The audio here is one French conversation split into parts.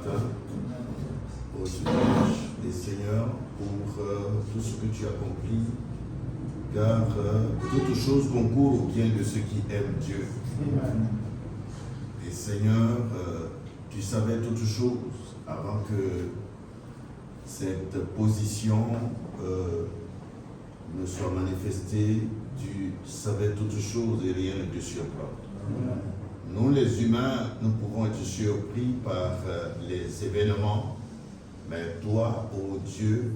matin au sujet des Seigneurs pour tout ce que tu as accompli, car toute chose concourt au bien de ceux qui aiment Dieu. Et Seigneur, tu savais toutes choses avant que cette position ne soit manifestée. Tu savais toutes choses et rien ne te surprend. Nous les humains, nous pouvons être surpris par les événements, mais toi, ô Dieu,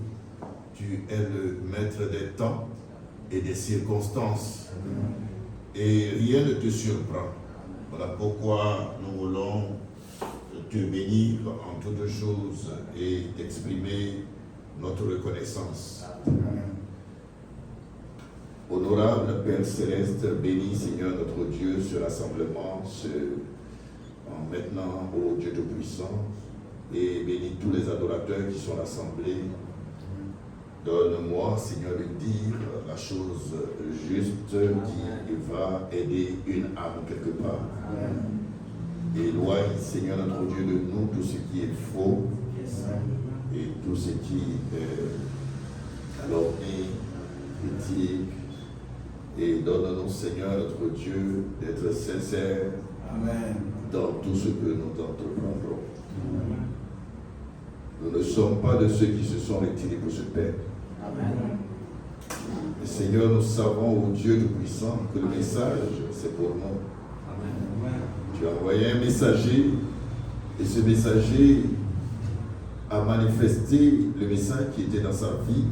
tu es le maître des temps et des circonstances. Et rien ne te surprend. Voilà pourquoi nous voulons te bénir en toutes choses et t'exprimer notre reconnaissance. Honorable Père Céleste, bénis Seigneur notre Dieu ce rassemblement, en maintenant au Dieu Tout-Puissant, et bénis tous les adorateurs qui sont rassemblés. Donne-moi, Seigneur, de dire la chose juste qui va aider une âme quelque part. Éloigne, Seigneur notre Dieu, de nous tout ce qui est faux et tout ce qui est calomnie, critique. Et donne-nous, Seigneur notre Dieu, d'être sincères dans tout ce que nous entreprendrons. Nous ne sommes pas de ceux qui se sont retirés pour se perdre. Et Seigneur, nous savons, ô Dieu Tout-Puissant, que le message, c'est pour nous. Tu as envoyé un messager, et ce messager a manifesté le message qui était dans sa vie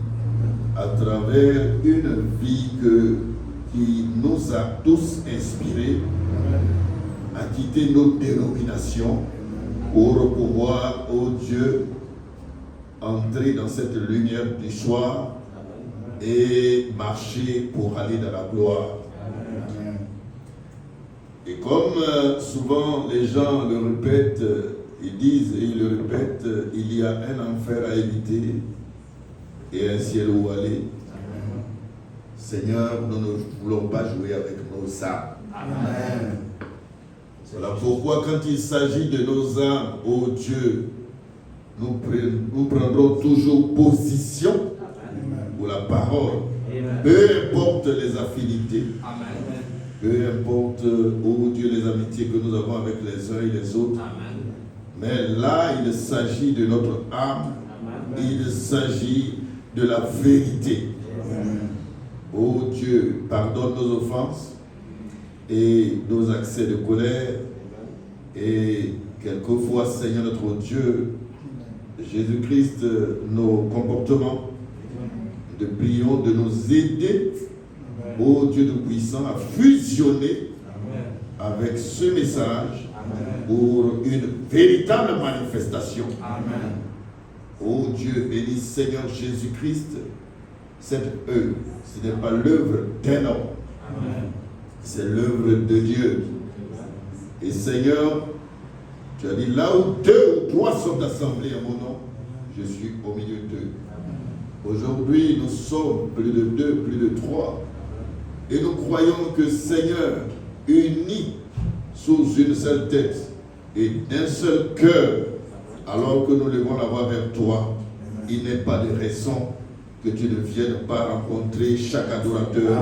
à travers une vie qui nous a tous inspirés à quitter nos dénominations pour pouvoir, ô Dieu, entrer dans cette lumière du soir et marcher pour aller dans la gloire. Et comme souvent les gens le répètent, ils disent et ils le répètent, il y a un enfer à éviter et un ciel où aller. Seigneur, nous ne voulons pas jouer avec nos âmes. Amen. Voilà pourquoi quand il s'agit de nos âmes, ô Dieu, nous prendrons toujours position pour la parole. Amen. Peu importe les affinités. Amen. Peu importe, ô Dieu, les amitiés que nous avons avec les uns et les autres. Amen. Mais là, il s'agit de notre âme. Amen. Il s'agit de la vérité. Amen. Ô Dieu, pardonne nos offenses et nos accès de colère. Et quelquefois, Seigneur notre Dieu, Jésus-Christ, nos comportements, nous te prions de nous aider, ô Dieu Tout-Puissant, à fusionner avec ce message pour une véritable manifestation. Amen. Ô Dieu, bénis Seigneur Jésus-Christ, cette œuvre, ce n'est pas l'œuvre d'un homme, c'est l'œuvre de Dieu. Et Seigneur, tu as dit, là où 2 ou 3 sont assemblés en mon nom, je suis au milieu d'eux. Aujourd'hui, nous sommes plus de 2, plus de 3. Et nous croyons que Seigneur, unis sous une seule tête et d'un seul cœur, alors que nous levons la voix vers toi, il n'est pas de raison que tu ne viennes pas rencontrer chaque adorateur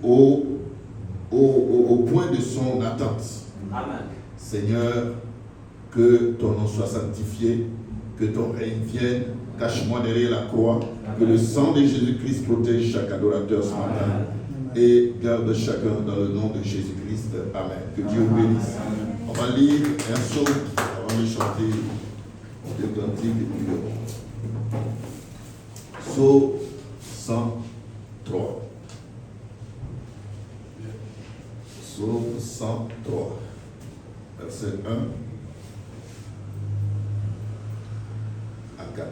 au point de son attente. Amen. Seigneur, que ton nom soit sanctifié, que ton règne vienne, cache-moi derrière la croix, que le sang de Jésus-Christ protège chaque adorateur ce matin et garde chacun dans le nom de Jésus-Christ. Amen. Que Dieu vous bénisse. On va lire un psaume avant de chanter le cantique du Dieu. Psaume 103. Psaume 103. Verset 1 à 4.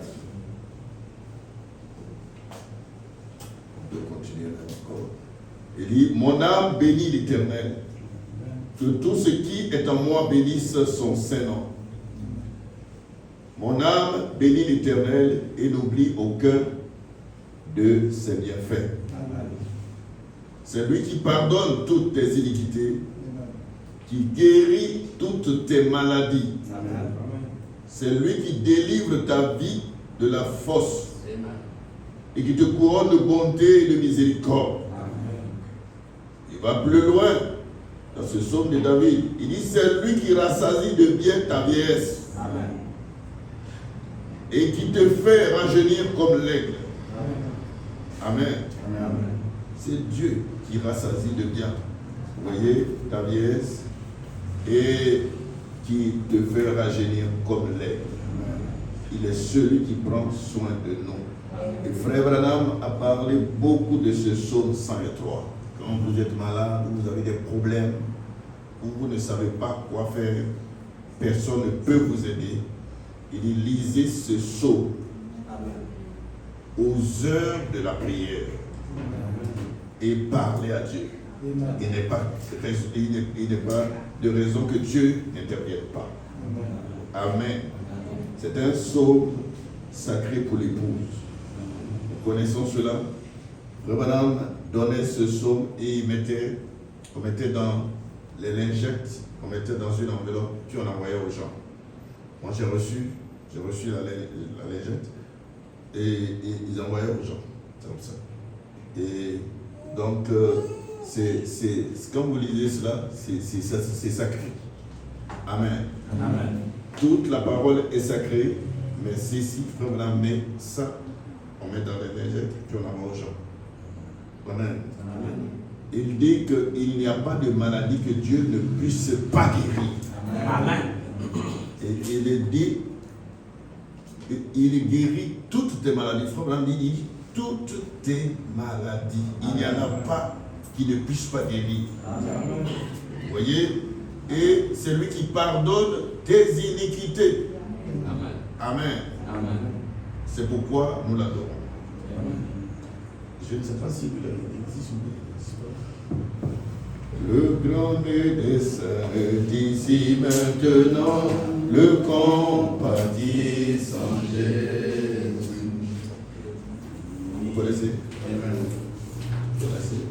On peut continuer encore. Il dit, mon âme bénit l'Éternel. Que tout ce qui est en moi bénisse son saint nom. Mon âme bénit l'Éternel et n'oublie aucun de ses bienfaits. C'est lui qui pardonne toutes tes iniquités, qui guérit toutes tes maladies. Amen. C'est lui qui délivre ta vie de la fosse et qui te couronne de bonté et de miséricorde. Il va plus loin dans ce psaume de David. Il dit, c'est lui qui rassasie de bien ta vieillesse. Amen. Et qui te fait rajeunir comme l'aigle. Amen. Amen. C'est Dieu qui rassasie de bien. Vous voyez, ta vieillesse et qui te fait rajeunir comme l'aigle. Il est celui qui prend soin de nous. Et Frère Branham a parlé beaucoup de ce psaume 103. Quand vous êtes malade, vous avez des problèmes, ou vous ne savez pas quoi faire, personne ne peut vous aider. Il dit, lisez ce psaume aux heures de la prière et parlez à Dieu. Il n'est pas de raison que Dieu n'intervienne pas. Amen. C'est un psaume sacré pour l'épouse. Nous connaissons cela. Madame donnait ce psaume et on mettait dans les lingettes, on mettait dans une enveloppe, puis on envoyait aux gens. Moi j'ai reçu la lingette et ils envoyaient aux gens. C'est comme ça. Et donc, quand vous lisez cela, c'est sacré. Amen. Amen. Toute la parole est sacrée, mais si frère Madame met ça, on met dans les lingettes, puis on envoie aux gens. Amen. Amen. Il dit qu'il n'y a pas de maladie que Dieu ne puisse pas guérir. Amen. Et il dit, il guérit toutes tes maladies. Frère, il dit toutes tes maladies. Il n'y en a pas qui ne puisse pas guérir. Amen. Vous voyez? Et c'est lui qui pardonne tes iniquités. Amen. Amen. Amen. C'est pourquoi nous l'adorons. Je ne sais pas si vous l'avez dit. Le grand des saints est ici maintenant, le compatissant Jésus. Vous connaissez? Vous connaissez?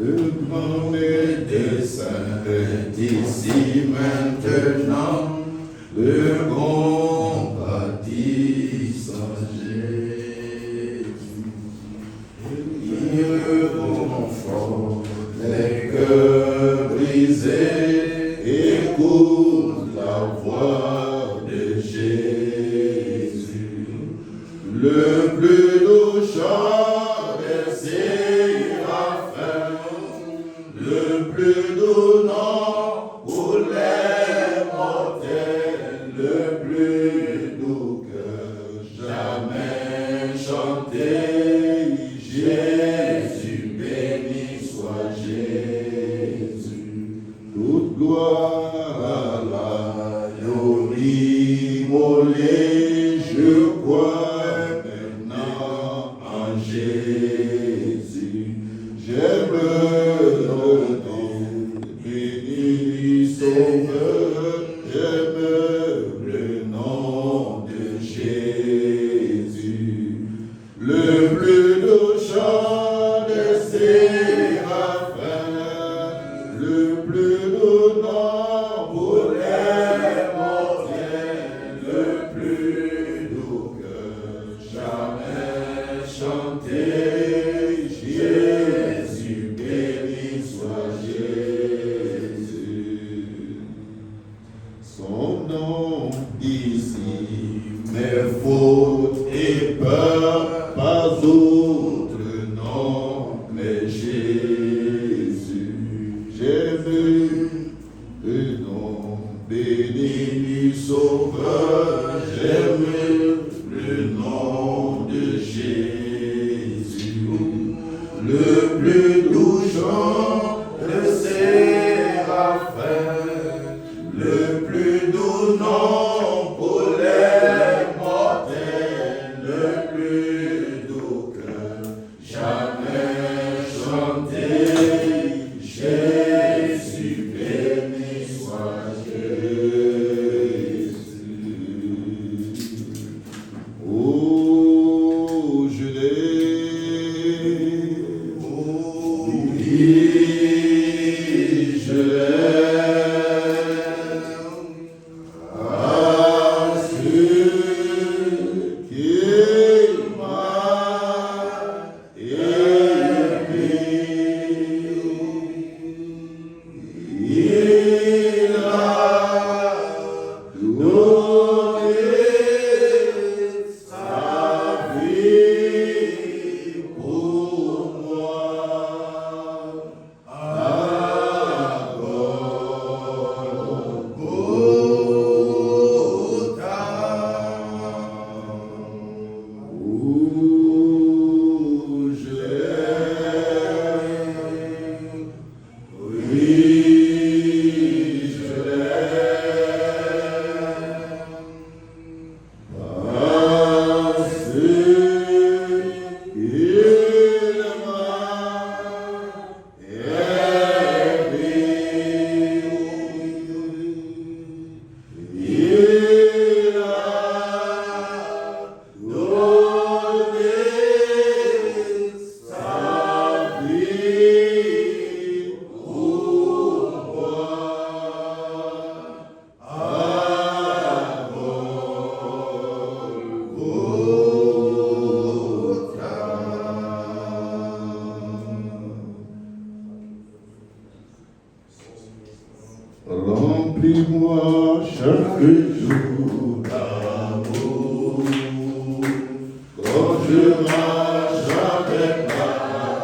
Le grand des saints est ici maintenant, le compatissant Jésus. Il conforte les cœurs brisés, écoute la voix de Jésus. Le plus doux chant des séraphins, le plus doux nom pour les mortels, le plus doux que jamais chanté. Jésus, béni soit Jésus. Toute gloire à l'agneau immolé, je crois maintenant en Jésus. J'aime le nom béni Sauveur, j'aime le nom de Jésus. Le plus doux chant des séraphins, le plus doux nom Remplis-moi chaque jour d'amour, quand je marche avec la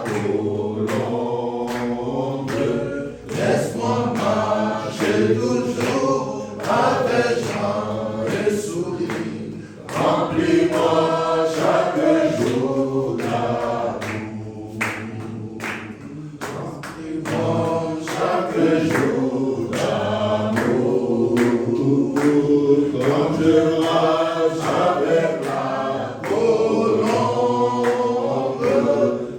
colombe. Laisse-moi marcher toujours avec joie et sourire. Remplis-moi chaque jour d'amour. Remplis-moi chaque jour d'amour. Quand je marche avec la colombe,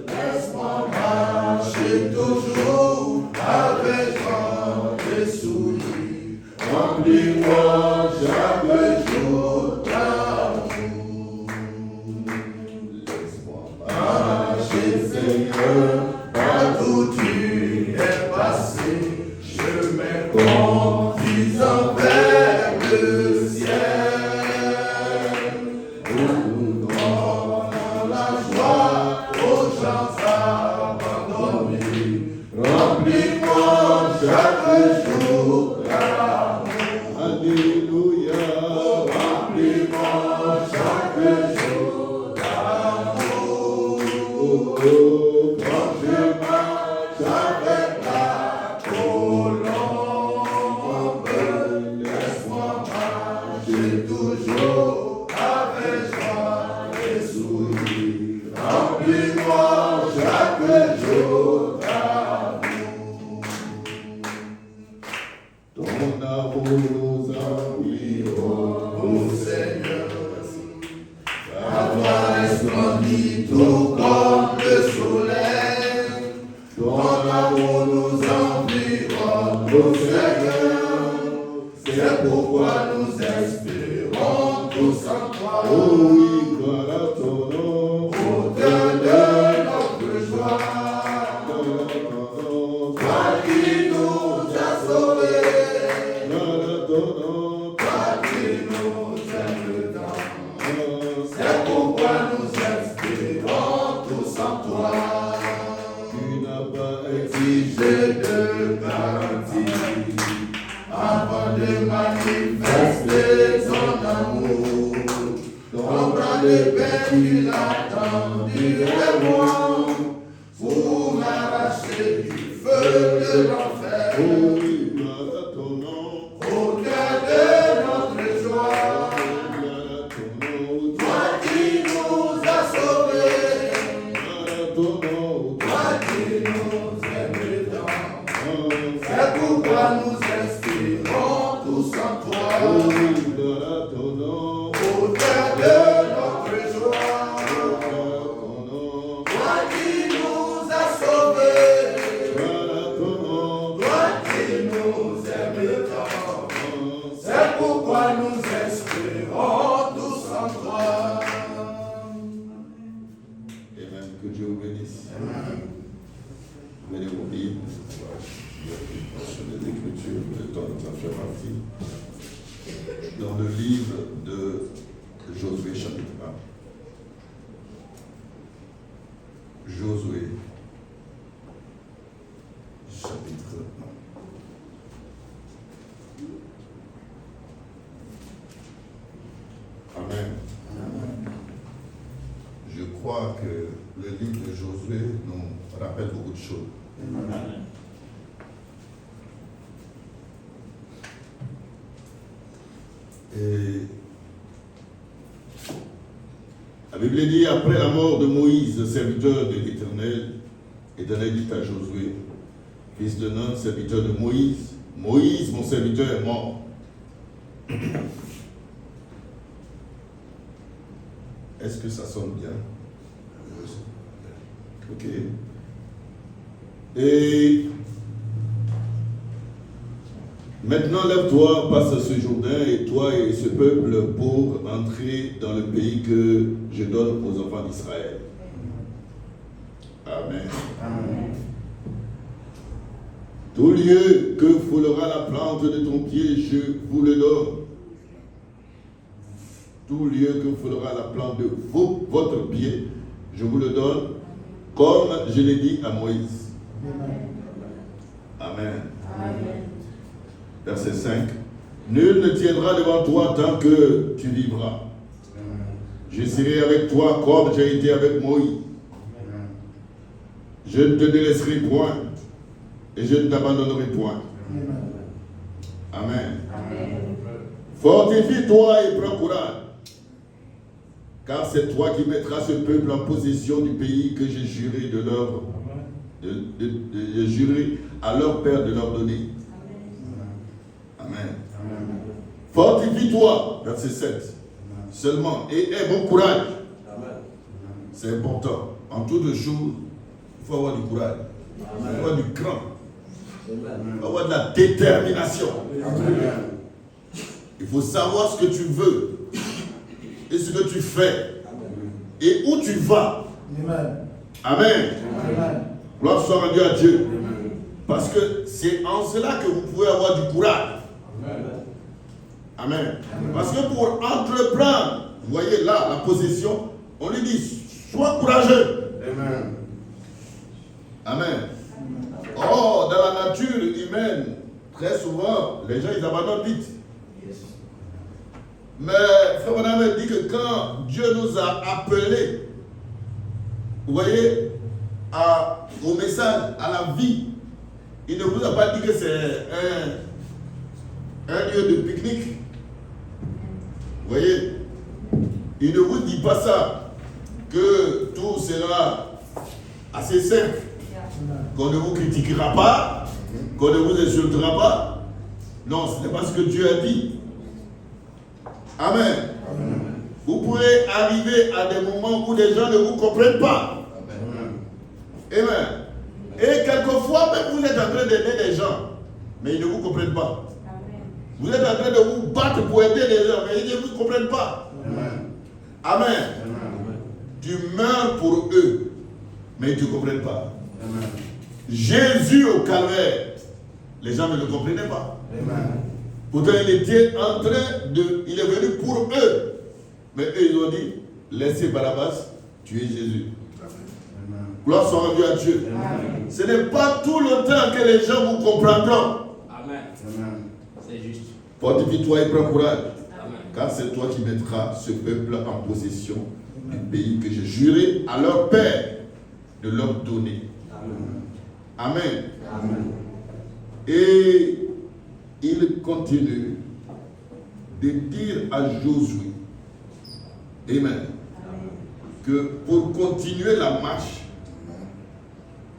laisse-moi marcher toujours avec joie et sourire. Remplis-moi chaque jour d'amour. Laisse-moi marcher, Seigneur, partout tu es passé. Je me conduisant vers le ciel. Dans la joie aux gens abandonnés. Remplis-moi chaque jour d'amour. Alléluia. Remplis-moi chaque jour d'amour. Quand je marche avec la colombe, laisse-moi marcher toujours avec joie et sourire. Remplis-moi chaque jour d'amour. Ton amour nous environne, ô Seigneur. Ta voix resplendit tout comme le soleil. Ton amour nous environne, ô Seigneur. C'est pourquoi nous espérons tous en toi. Oh oui, gloire à ton nom. Auteur de notre joie. Gloire à ton nom. Toi qui nous as sauvés. Gloire à ton nom. Toi qui nous aimes tant. C'est pourquoi nous espérons tous en toi. Tu n'as pas exigé de garantie avant de manifester ton amour. Ton bras de paix, tu l'attends durement pour m'arracher du feu de l'enfer. Oh oui, gloire à ton nom. Au cœur de notre joie. Gloire à ton nom. Toi qui nous as sauvés. Gloire à ton nom. Toi qui nous aimes tant. C'est pourquoi nous espérons tous en toi. Oh oui, gloire à ton nom. Au cœur de notre joie. Gloire à ton nom. Toi qui nous as sauvés. Gloire à ton nom. Toi qui nous aimes tant. C'est pourquoi nous espérons tous en toi. Amen. Que Dieu vous bénisse. Amen. Venez vos Bibles. Sur les Écritures, le temps ça fait partie. Dans le livre de Josué chapitre 1. Josué chapitre 1. Amen. Je crois que le livre de Josué nous rappelle beaucoup de choses. Amen. Et la Bible dit, après la mort de Moïse, le serviteur de l'Éternel, l'Éternel dit à Josué, fils de Nun, serviteur de Moïse. Moïse, mon serviteur, est mort. Est-ce que ça sonne bien? Ok. Et maintenant, lève-toi, passe ce Jourdain, et toi et ce peuple, pour entrer dans le pays que je donne aux enfants d'Israël. Amen. Amen. Tout lieu que foulera la plante de ton pied, je vous le donne. Tout lieu que foulera la plante de votre pied, je vous le donne, comme je l'ai dit à Moïse. Amen. Amen. Verset 5. Nul ne tiendra devant toi tant que tu vivras. Je serai avec toi comme j'ai été avec Moïse. Je ne te délaisserai point et je ne t'abandonnerai point. Amen. Amen. Fortifie-toi et prends courage, car c'est toi qui mettras ce peuple en possession du pays que j'ai juré juré à leur père de leur donner. Amen. Amen. Fortifie-toi, verset 7. Seulement, et aie bon courage. C'est important. En toutes choses, il faut avoir du courage. Il faut avoir du cran. Il faut avoir de la détermination. Il faut savoir ce que tu veux et ce que tu fais et où tu vas. Amen. Gloire soit rendue à Dieu. Parce que c'est en cela que vous pouvez avoir du courage. Amen. Parce que pour entreprendre, vous voyez là, la possession, on lui dit, sois courageux. Amen. Amen. Oh, dans la nature humaine, très souvent, les gens, ils abandonnent vite. Mais Frère Bonhomme dit que quand Dieu nous a appelés, vous voyez, au message, à la vie, il ne vous a pas dit que c'est un lieu de pique-nique. Vous voyez, il ne vous dit pas ça, que tout sera assez simple, qu'on ne vous critiquera pas, qu'on ne vous insultera pas. Non, ce n'est pas ce que Dieu a dit. Amen. Amen. Vous pouvez arriver à des moments où les gens ne vous comprennent pas. Amen. Et quelquefois, même vous êtes en train d'aider les gens, mais ils ne vous comprennent pas. Amen. Vous êtes en train de vous battre pour aider les gens, mais ils ne vous comprennent pas. Amen. Amen. Amen. Tu meurs pour eux, mais ils ne te comprennent pas. Amen. Jésus au calvaire, les gens ne le comprenaient pas. Amen. Pourtant, il était en train de... Il est venu pour eux. Mais eux, ils ont dit, laissez Barabbas tuer Jésus. Amen. Gloire soit rendue à Dieu. Amen. Ce n'est pas tout le temps que les gens vous comprendront. Amen. Amen. C'est juste. Fortifie-toi et prends courage. Amen. Car c'est toi qui mettras ce peuple en possession du pays que j'ai juré à leur père de leur donner. Amen. Amen. Amen. Et il continue de dire à Josué, Amen, que pour continuer la marche,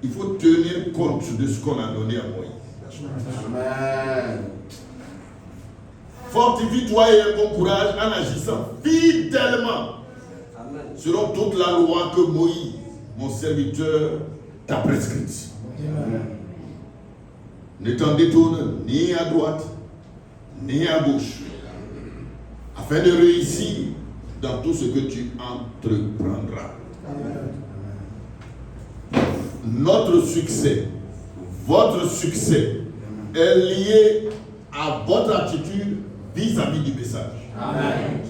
il faut tenir compte de ce qu'on a donné à Moïse. Amen. Fortifie-toi et aie bon courage en agissant fidèlement selon toute la loi que Moïse, mon serviteur, t'a prescrite. Amen. Ne t'en détourne ni à droite, ni à gauche, afin de réussir dans tout ce que tu entreprendras. Amen. Notre succès, votre succès est lié à votre attitude vis-à-vis du message. Amen.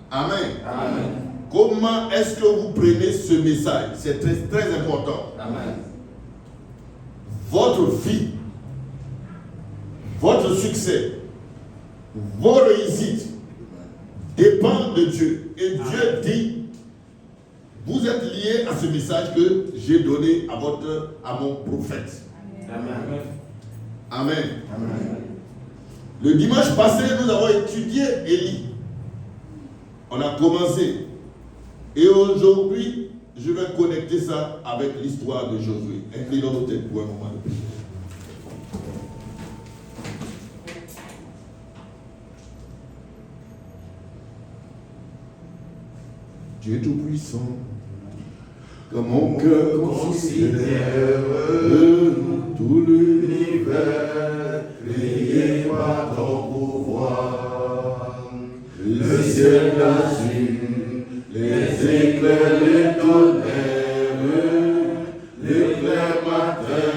Amen. Amen. Comment est-ce que vous prenez ce message? C'est très, très important. Amen. Votre vie, votre succès, vos réussites dépendent de Dieu. Et Dieu dit, vous êtes liés à ce message que j'ai donné à mon prophète. Amen. Amen. Amen. Le dimanche passé, nous avons étudié Élie. On a commencé. Et aujourd'hui, je vais connecter ça avec l'histoire de Josué. Inclinons nos têtes pour un moment de prière. Dieu Tout-Puissant, que mon cœur considère tout l'univers créé par ton pouvoir. Le ciel d'azur, les éclairs, les tonnerres, l'éclair matin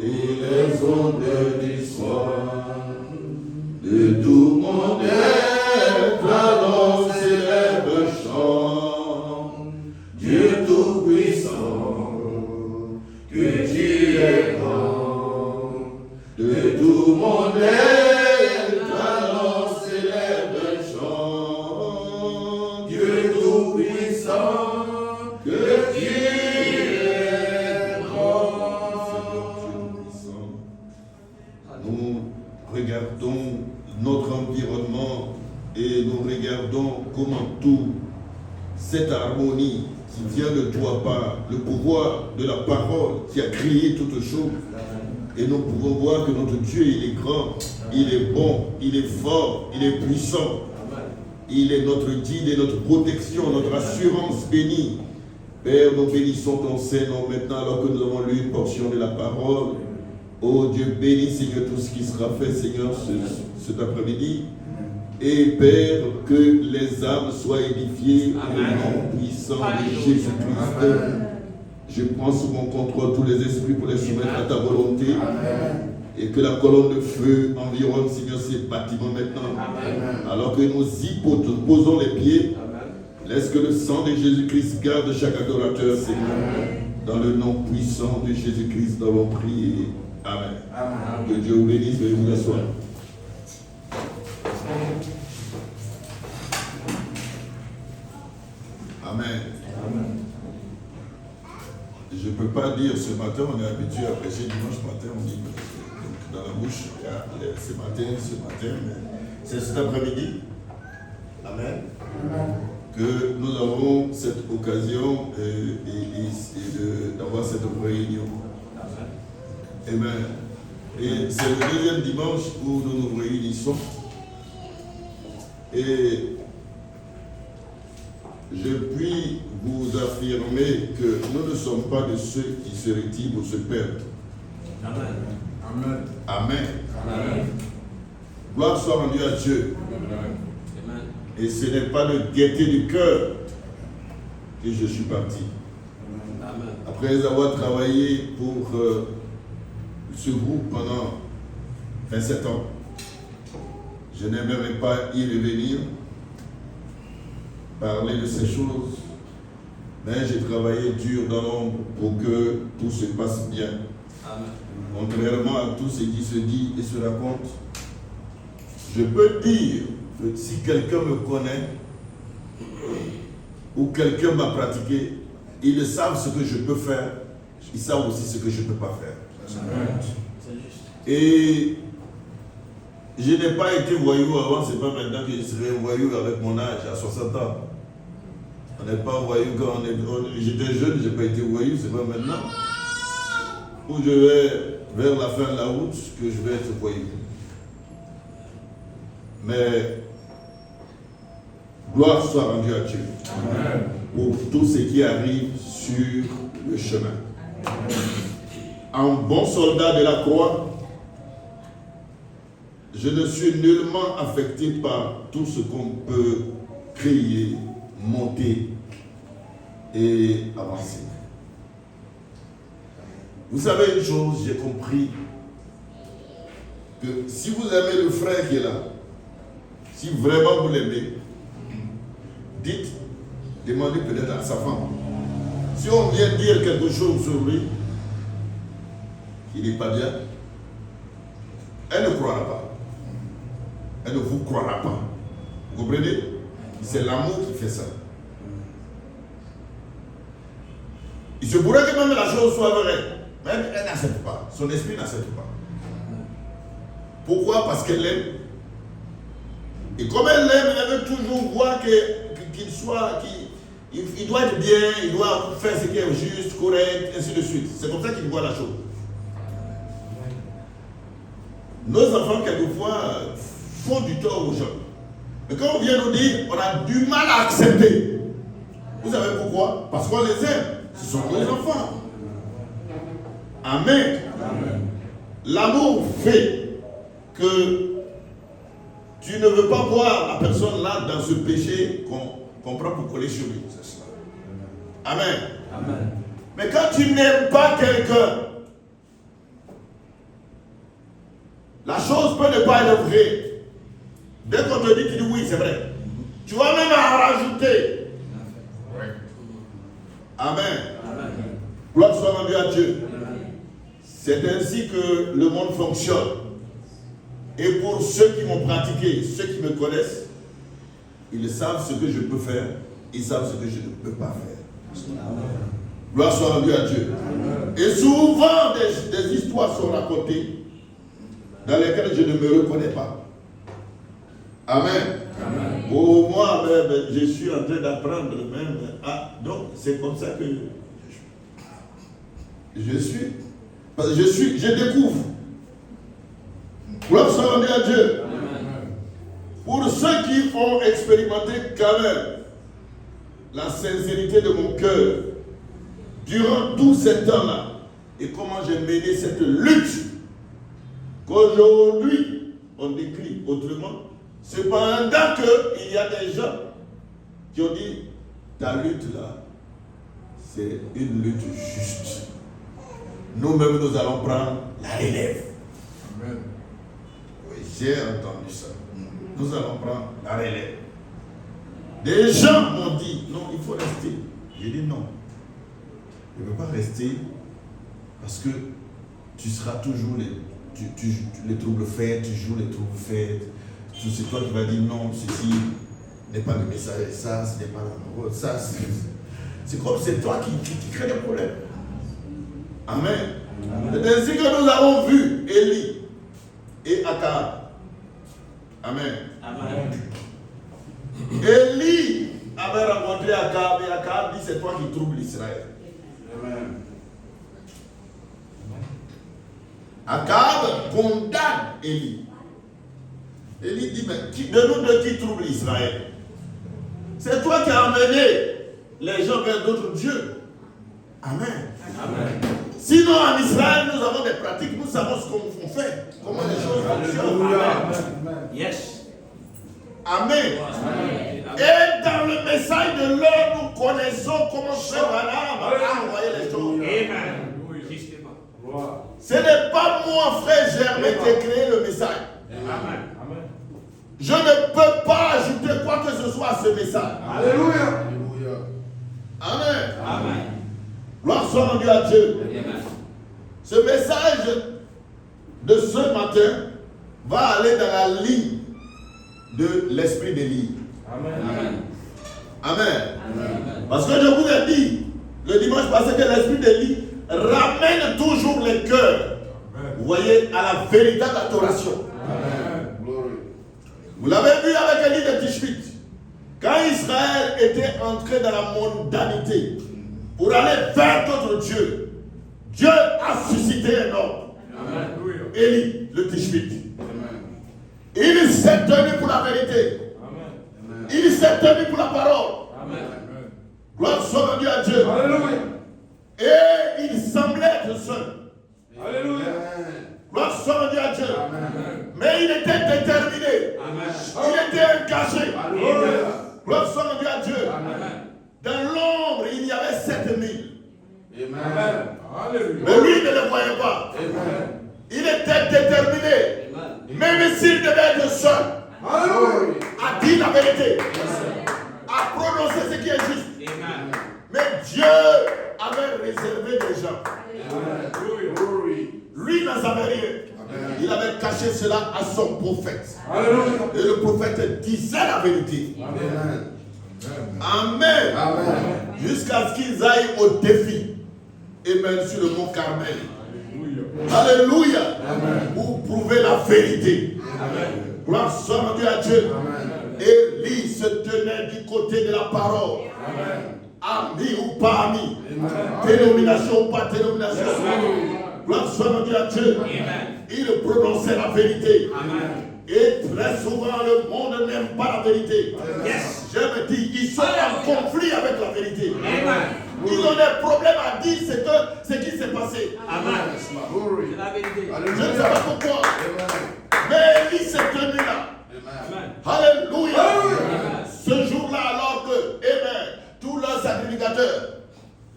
et les ondes du soir. De tout mon être, alors s'élève un chant. Dieu Tout-Puissant, que tu es grand. De tout mon être, alors s'élève un chant. Dieu Tout-Puissant, que tu es grand. Nous regardons notre environnement et nous regardons comment tout cette harmonie qui vient de toi par le pouvoir de la parole qui a créé toutes choses. Et nous pouvons voir que notre Dieu, il est grand, il est bon, il est fort, il est puissant. Il est notre guide et notre protection, notre assurance bénie. Père, nous bénissons ton Seigneur maintenant alors que nous avons lu une portion de la parole. Oh Dieu, bénis Seigneur tout ce qui sera fait Seigneur cet après-midi. Et Père, que les âmes soient édifiées au nom puissant de Jésus-Christ. Je prends sous mon contrôle tous les esprits pour les soumettre à ta volonté. Amen. Et que la colonne de feu environne, Seigneur, ces bâtiments maintenant. Amen. Alors que nous y posons les pieds, amen, laisse que le sang de Jésus-Christ garde chaque adorateur, Seigneur. Amen. Dans le nom puissant de Jésus-Christ, nous avons prié. Amen. Amen. Que Dieu vous bénisse, veuillez vous asseoir. Amen. Amen. Je ne peux pas dire ce matin, on est habitué à prêcher dimanche matin, on dit dans la bouche, ce matin, mais c'est cet après-midi. Amen. Amen. Que nous avons cette occasion d'avoir cette réunion. Amen. Et c'est le deuxième dimanche où nous nous réunissons. Et je puis vous affirmer que nous ne sommes pas de ceux qui se retirent ou se perdent. Amen. Amen. Amen. Amen. Gloire soit rendue à Dieu. Amen. Et ce n'est pas de gaieté du cœur que je suis parti. Amen. Après avoir travaillé pour ce groupe pendant 27 ans, je n'aimerais pas y revenir, parler de ces choses, mais j'ai travaillé dur dans l'ombre pour que tout se passe bien. Amen. Contrairement à tout ce qui se dit et se raconte, je peux dire que si quelqu'un me connaît ou quelqu'un m'a pratiqué, ils savent ce que je peux faire, ils savent aussi ce que je ne peux pas faire. Amen. Et je n'ai pas été voyou avant, c'est pas maintenant que je serai voyou avec mon âge, à 60 ans. On n'est pas voyou quand j'étais jeune, je n'ai pas été voyou, c'est pas maintenant. Où je vais vers la fin de la route que je vais être voyou. Mais gloire soit rendue à Dieu. Amen. Pour tout ce qui arrive sur le chemin. Amen. En bon soldat de la croix, je ne suis nullement affecté par tout ce qu'on peut créer, monter et avancer. Vous savez une chose, j'ai compris que si vous aimez le frère qui est là, si vraiment vous l'aimez, dites, demandez peut-être à sa femme. Si on vient dire quelque chose sur lui, qu'il n'est pas bien, elle ne croira pas. Elle ne vous croira pas. Vous comprenez? C'est l'amour qui fait ça. Il se pourrait que même la chose soit vraie. Mais elle n'accepte pas. Son esprit n'accepte pas. Pourquoi? Parce qu'elle l'aime. Et comme elle l'aime, elle veut toujours voir qu'il soit, il doit être bien, il doit faire ce qui est juste, correct, ainsi de suite. C'est comme ça qu'il voit la chose. Nos enfants, quelquefois, font du tort aux gens. Mais quand on vient nous dire, on a du mal à accepter. Vous savez pourquoi? Parce qu'on les aime. Ce sont nos enfants. Amen. Amen. L'amour fait que tu ne veux pas voir la personne là dans ce péché qu'on prend pour coller sur lui. C'est ça. Amen. Amen. Mais quand tu n'aimes pas quelqu'un, la chose peut ne pas être vraie. Dès qu'on te dit, tu dis oui, c'est vrai. Tu vas même en rajouter. Amen. Amen. Gloire soit rendue à Dieu. C'est ainsi que le monde fonctionne. Et pour ceux qui m'ont pratiqué, ceux qui me connaissent, ils savent ce que je peux faire, ils savent ce que je ne peux pas faire. Amen. Gloire soit rendue à Dieu. Amen. Et souvent, des histoires sont racontées dans lesquelles je ne me reconnais pas. Amen. Amen. Pour moi, je suis en train d'apprendre même. Donc, c'est comme ça que je suis. Je découvre. Gloire soit rendue à Dieu. Amen. Pour ceux qui ont expérimenté quand même la sincérité de mon cœur durant tous ces temps-là et comment j'ai mené cette lutte qu'aujourd'hui on décrit autrement, cependant qu'il y a des gens qui ont dit ta lutte là, c'est une lutte juste. Nous-mêmes, nous allons prendre la relève. Amen. Oui, j'ai entendu ça. Nous allons prendre la relève. Des gens m'ont dit, non, il faut rester. J'ai dit non. Je ne peux pas rester parce que tu seras toujours les troubles faits, tu joues les troubles faits. C'est toi qui vas dire non, ceci n'est pas le message, ça, ce n'est pas l'amour, ça, c'est comme c'est toi qui crée des problèmes. Amen. C'est ainsi que nous avons vu Élie et Akab. Amen. Amen. Élie avait rencontré Akab et Akab dit c'est toi qui troubles Israël. Amen. Akab condamne Élie. Élie dit mais de nous deux qui trouble Israël? C'est toi qui as amené les gens vers d'autres dieux. Amen. Amen. Sinon, en Israël, nous avons des pratiques, nous savons ce qu'on fait, comment les choses fonctionnent. Amen. Yes. Amen. Amen. Et dans le message de l'heure, nous connaissons comment Frère Branham a envoyé les choses. Amen. Ce n'est pas moi, Frère Germain, qui ai créé le message. Amen. Je ne peux pas ajouter quoi que ce soit à ce message. Alléluia. Amen. Amen. Gloire soit rendue à Dieu. Amen. Ce message de ce matin va aller dans la ligne de l'esprit d'Élie. Amen. Amen. Amen. Parce que je vous ai dit le dimanche passé que l'esprit d'Élie ramène toujours les cœurs, vous voyez, à la véritable adoration. Amen. Vous l'avez vu avec Élie de Tishbit. Quand Israël était entré dans la mondanité, pour aller vers d'autres dieux, Dieu a suscité un homme. Élie, le Tishbite. Il s'est tenu pour la vérité. Amen. Il s'est tenu pour la parole. Amen. Gloire soit rendue à Dieu. Alléluia. Et il semblait être seul. Alléluia. Gloire soit rendue à Dieu. Amen. Mais il était déterminé. Amen. Il était engagé. Alléluia. Gloire soit rendue à Dieu. Amen. Dans l'ombre, il y avait 7000. Amen. Mais lui ne le voyait pas. Amen. Il était déterminé. Amen. Même s'il devait être seul, Amen, à dire la vérité, Amen, à prononcer ce qui est juste. Amen. Mais Dieu avait réservé des gens. Amen. Lui n'en savait rien. Amen. Il avait caché cela à son prophète. Amen. Et le prophète disait la vérité. Amen. Amen. Amen. Jusqu'à ce qu'ils aillent au défi et même sur le mont Carmel. Alléluia. Amen. Pour prouver la vérité. Amen. Gloire soit rendue à Dieu. Amen. Élie se tenait du côté de la parole. Amen. ami ou pas ami, dénomination ou pas dénomination. Gloire soit rendue à Dieu. Il prononçait la vérité. Et très souvent, le monde n'aime pas la vérité. Je me dis, ils sont en conflit avec la vérité. Ils ont des problèmes à dire ce qui s'est passé. Je ne sais pas pourquoi. Mais Élie s'est tenu là. Alléluia. Ce jour-là, alors que tous leurs sacrificateurs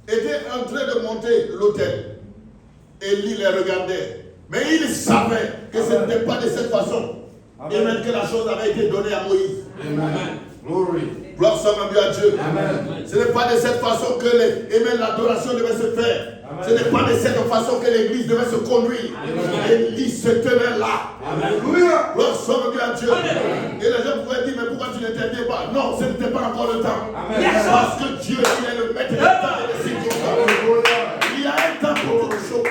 étaient en train de monter l'autel, Élie les regardait. Mais il savait que ce n'était pas de cette façon. Et même que la chose avait été donnée à Moïse. Gloire soit rendue à Dieu. Ce n'est pas de cette façon que l'adoration devait se faire. Ce n'est pas de cette façon que l'église devait se conduire. L'église se tenait là. Alléluia. Gloire soit rendue à Dieu. Et les gens pouvaient dire, mais pourquoi tu n'interviens pas? Non, ce n'était pas encore le temps. Parce que Dieu, il est le maître du temps et des circonstances. Il y a un temps pour toutes choses.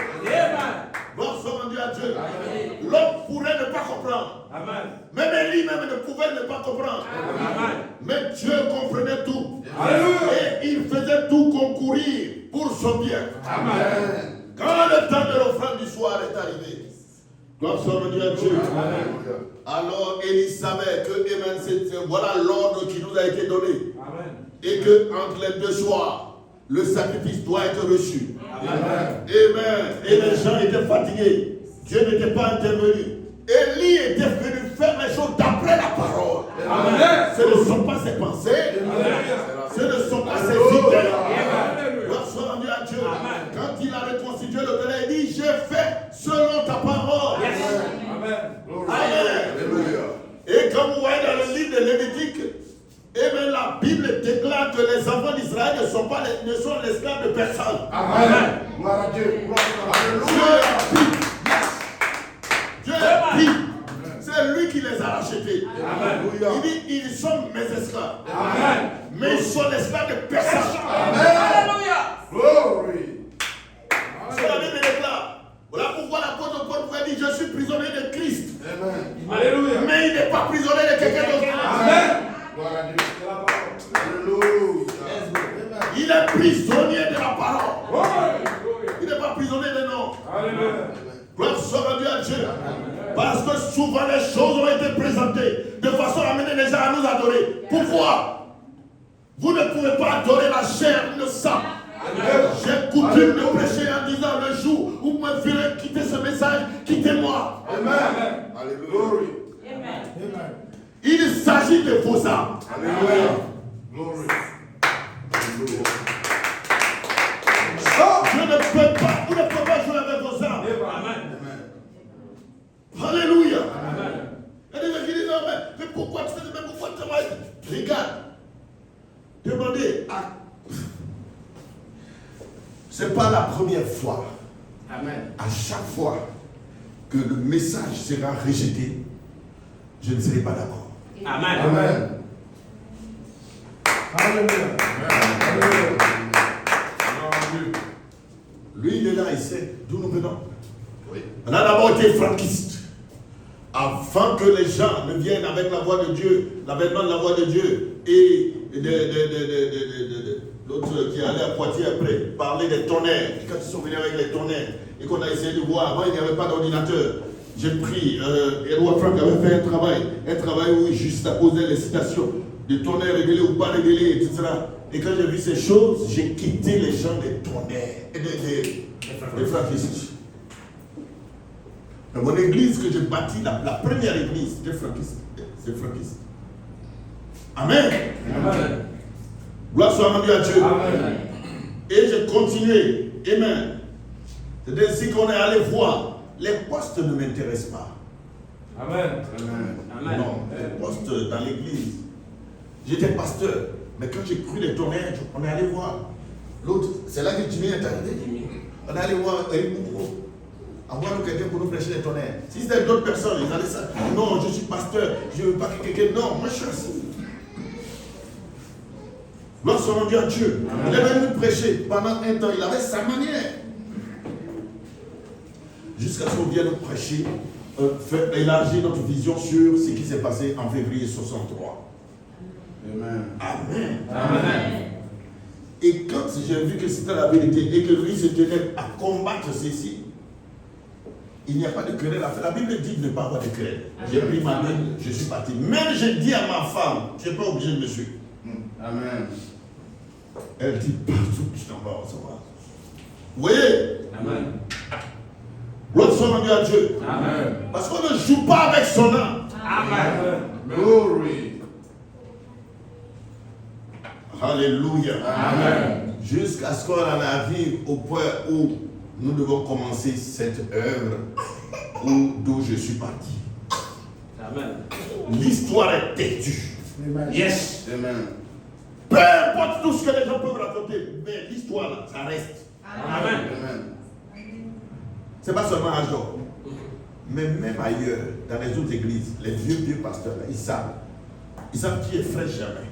Gloire soit rendue à Dieu. L'homme pourrait ne pas comprendre. Même Élie même ne pouvait ne pas comprendre. Mais Dieu comprenait tout. Et il faisait tout concourir pour son bien. Quand le temps de l'offrande du soir est arrivé, gloire soit rendue à Dieu. Alors Élie savait que voilà l'ordre qui nous a été donné. Et que entre les deux soirs, le sacrifice doit être reçu. Amen. Et les gens étaient fatigués. Dieu n'était pas intervenu. Élie était venu faire les choses d'après la parole. Amen. Ce ne sont pas ses pensées. Amen. Ce ne sont pas ses idées. Gloire soit rendue à Dieu. Amen. Quand il a reconstitué le terrain, il dit, j'ai fait selon ta parole. Amen. Amen. Et comme vous voyez dans le livre de Lévitique, la Bible déclare que les enfants d'Israël ne sont l'esclave de personne. Amen. Gloire à Dieu. Dieu est dit. C'est lui qui les a rachetés. Amen. Il dit, ils sont mes esclaves. Amen. Mais ils sont l'esclave de personne. Amen. Alléluia. Glory. C'est la Bible déclare. Voilà pourquoi l'apôtre Paul pouvait dire, je suis prisonnier de Christ. Amen. Alléluia. Mais il n'est pas prisonnier de quelqu'un d'autre. Amen. Il est prisonnier de la parole. Il n'est pas prisonnier de nom. Gloire soit rendue à Dieu. Parce que souvent les choses ont été présentées de façon à amener les gens à nous adorer. Pourquoi? Vous ne pouvez pas adorer la chair, le sang. J'ai coutume de prêcher en disant le jour où vous me ferez quitter ce message, quittez-moi. Amen. Alléluia. Amen. Il s'agit de vos âmes. Alléluia. Glory. Je ne peux pas, vous ne pouvez pas jouer avec vos âmes. Amen. Alléluia. Amen. Il y a des gens qui disent, mais pourquoi tu fais, mais pourquoi tu travailles? Regarde. Demandez à... Ce n'est pas la première fois. Amen. À chaque fois que le message sera rejeté, je ne serai pas d'accord. Amen. Amen. Alléluia. Lui, il est là, il sait d'où nous venons. Oui. On a d'abord été franquistes. Avant que les gens ne viennent avec la voix de Dieu, l'avènement de la voix de Dieu, et l'autre qui allait à Poitiers après, parler des tonnerres. Et quand ils sont venus avec les tonnerres, et qu'on a essayé de voir, avant il n'y avait pas d'ordinateur. J'ai pris, Edouard Frank avait fait un travail où il juste posait les citations de tonnerres révélés ou pas révélés, etc. Et quand j'ai vu ces choses, j'ai quitté les gens des tonnerres, des franquistes. Dans mon église que j'ai bâtie, la première église des franquistes, c'est franquiste. Amen. Amen. Gloire soit rendue à Dieu. Amen. Et j'ai continué. Amen. C'est ainsi qu'on est allé voir. Les postes ne m'intéressent pas. Amen. Amen. Non, les postes dans l'église. J'étais pasteur, mais quand j'ai cru les tonnerres, on est allé voir. L'autre, c'est là que Jimmy est arrivé. On est allé voir Eric Moukro. Avoir quelqu'un pour nous prêcher les tonnerres. Si c'était d'autres personnes, ils allaient ça. Non, je suis pasteur, je ne veux pas que quelqu'un. Non, moi je suis assis. Lorsqu'on a rendu à Dieu, il est venu prêcher pendant un temps, il avait sa manière. Jusqu'à ce qu'on vienne prêcher, faire élargir notre vision sur ce qui s'est passé en février 63. Amen. Amen. Amen. Et quand j'ai vu que c'était la vérité et que lui se tenait à combattre ceci, il n'y a pas de querelle à faire. La Bible dit de ne pas avoir de querelle. J'ai pris ma main, je suis parti. Même j'ai dit à ma femme, tu n'es pas obligé de me suivre. Amen. Elle dit partout que tu t'en vas recevoir. Vous voyez? Amen. Gloire soit rendue à Dieu. Amen. Parce qu'on ne joue pas avec son âme. Amen. Glory. Alléluia. Amen. Jusqu'à ce qu'on en arrive au point où nous devons commencer cette œuvre d'où je suis parti. Amen. L'histoire est têtue. Yes. Amen. Peu importe tout ce que les gens peuvent raconter, mais l'histoire là, ça reste. Amen. Amen. C'est pas seulement à Jean, mais même ailleurs, dans les autres églises, les vieux pasteurs, là, ils savent qui est fraîche jamais.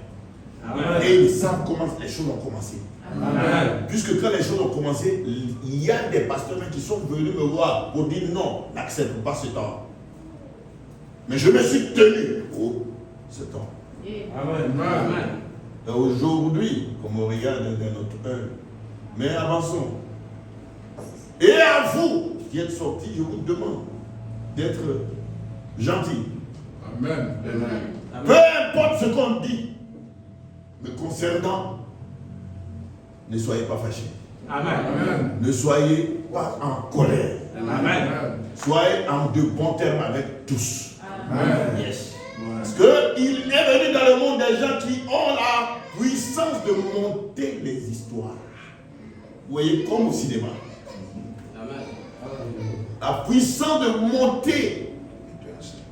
Amen. Et ils savent comment les choses ont commencé. Amen. Puisque quand les choses ont commencé, il y a des pasteurs qui sont venus me voir pour dire non, n'accepte pas ce temps. Mais je me suis tenu pour ce temps. Amen. Amen. Et aujourd'hui, comme on regarde dans notre œuvre, mais avançons. Et à vous qui êtes sortis, je vous demande d'être gentils. Amen. Amen. Peu importe ce qu'on dit me concernant, ne soyez pas fâchés. Amen. Ne soyez pas en colère. Amen. Soyez en de bons termes avec tous. Amen. Yes. Parce qu'il est venu dans le monde des gens qui ont la puissance de monter les histoires. Vous voyez, comme au cinéma. La puissance de monter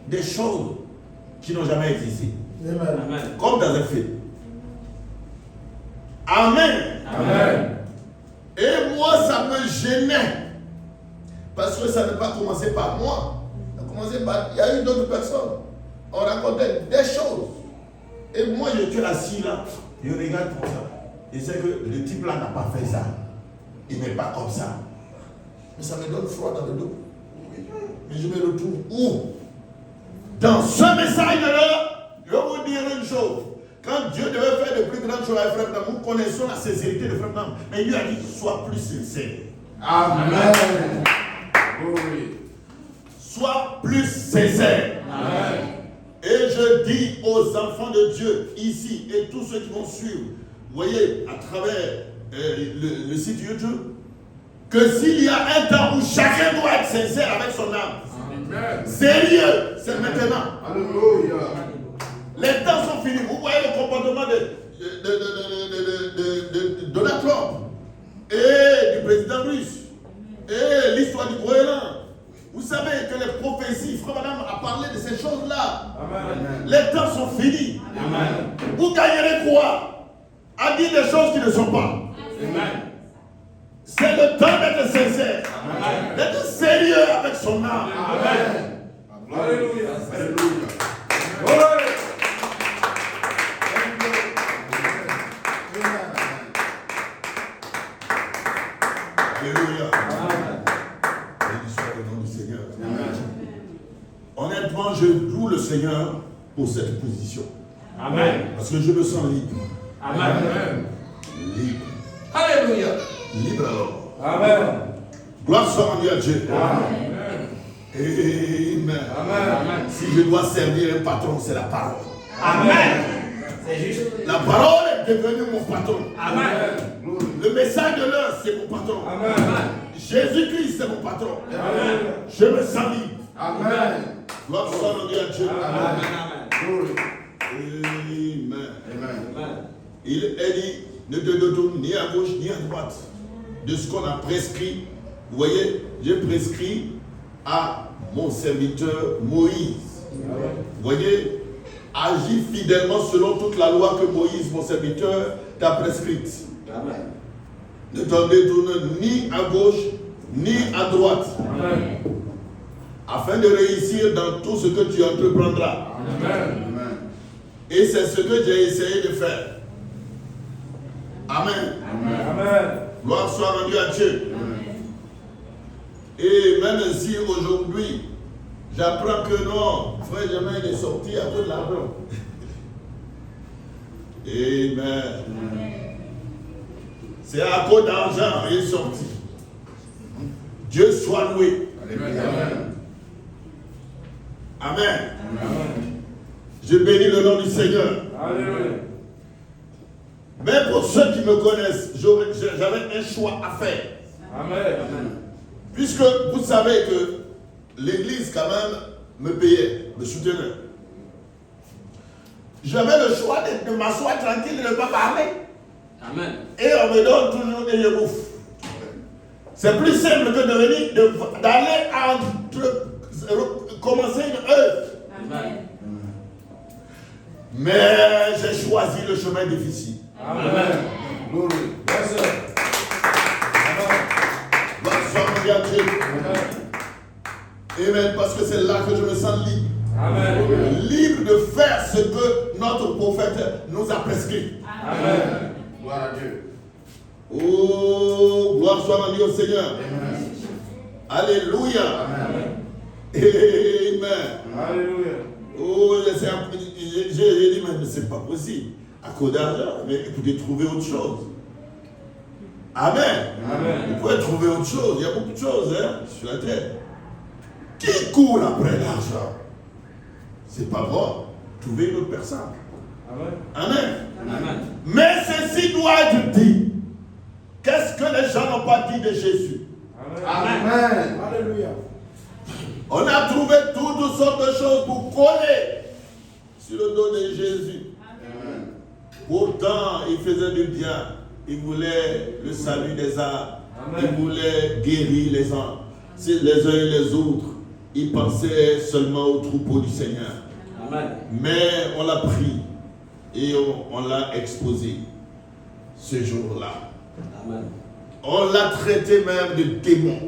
des choses qui n'ont jamais existé. Amen. Comme dans un film. Amen. Amen. Et moi, ça me gênait. Parce que ça n'a pas commencé par moi. Ça a commencé par... Il y a eu d'autres personnes. On racontait des choses. Et moi, j'étais assis là. Je regarde pour ça. Et c'est que le type là n'a pas fait ça. Il n'est pas comme ça. Mais ça me donne froid dans le dos. Mais je me retrouve où? Dans ce message-là, je vais vous dire une chose. Quand Dieu devait faire de plus grandes choses à Frère Nam, nous connaissons la sincérité de Frère Nam. Mais il lui a dit, sois plus sincère. Amen. Glory. Sois plus sincère. Amen. Et je dis aux enfants de Dieu, ici, et tous ceux qui vont suivre, vous voyez, à travers le site YouTube, que s'il y a un temps où chacun doit être sincère avec son âme, Amen. sérieux, c'est maintenant. Alléluia. Les temps sont finis. Vous voyez le comportement de Donald Trump et du président russe et l'histoire du Groenland. Vous savez que les prophéties, Frère Madame a parlé de ces choses-là. Amen. Les temps sont finis. Amen. Vous gagnerez quoi? À dire des choses qui ne sont pas. Amen. C'est le temps d'être sincère, Amen. d'être sérieux avec son âme. Amen. Alléluia. Alléluia. Alléluia. Béni soit le nom du Seigneur. Honnêtement, je loue le Seigneur pour cette position. Amen. Parce que je me sens libre. Amen. Libre. Alléluia. Libre alors. Amen. Gloire soit rendue à Dieu. Amen. Amen. Amen. Si je dois servir un patron, c'est la parole. Amen. C'est juste. La parole est devenue mon patron. Amen. Le message de l'heure, c'est mon patron. Amen. Jésus-Christ, c'est mon patron. Amen. Je me sens libre. Amen. Gloire soit rendue à Dieu. Amen. Amen. Amen. Il est dit, ne te détourne ni à gauche ni à droite de ce qu'on a prescrit. Vous voyez, j'ai prescrit à mon serviteur Moïse. Vous voyez, agis fidèlement selon toute la loi que Moïse, mon serviteur, t'a prescrite. Amen. Ne t'en détourne ni à gauche ni à droite, Amen. afin de réussir dans tout ce que tu entreprendras. Amen. Et c'est ce que j'ai essayé de faire. Amen. Amen. Gloire soit rendue à Dieu. Et même si aujourd'hui, j'apprends que non, frère Germain est sorti à cause de l'argent. Amen. C'est à cause d'argent il est sorti. Dieu soit loué. Amen. Amen. Amen. Je bénis le nom du Seigneur. Alléluia. Mais pour ceux qui me connaissent, j'avais un choix à faire. Amen. Puisque vous savez que l'église quand même me payait, me soutenait. J'avais le choix de m'asseoir tranquille et de ne pas parler. Amen. Et on me donne toujours des bouffe. C'est plus simple que d'aller commencer une œuvre. Amen. Mais j'ai choisi le chemin difficile. Amen. Glory. Yes, sir. Gloire soit à Dieu. Amen. Amen. Parce que c'est là que je me sens libre. Amen. Libre de faire ce que notre prophète nous a prescrit. Amen. Gloire à Dieu. Oh, gloire soit à Dieu au Seigneur. Amen. Alléluia. Amen. Amen. Alléluia. Oh, j'ai dit, mais c'est pas possible. À cause d'argent, mais vous pouvez trouver autre chose. Amen. Amen. Vous pouvez trouver autre chose. Il y a beaucoup de choses sur la terre. Qui court après l'argent? C'est pas bon. Trouvez une autre personne. Amen. Amen. Amen. Mais ceci doit être dit. Qu'est-ce que les gens n'ont pas dit de Jésus? Amen. Amen. Alléluia. On a trouvé toutes sortes de choses pour coller sur le dos de Jésus. Amen. Pourtant, il faisait du bien. Il voulait le salut des âmes. Amen. Il voulait guérir les uns et les autres. Il pensait seulement au troupeau du Seigneur. Amen. Mais on l'a pris et on l'a exposé ce jour-là. Amen. On l'a traité même de démon.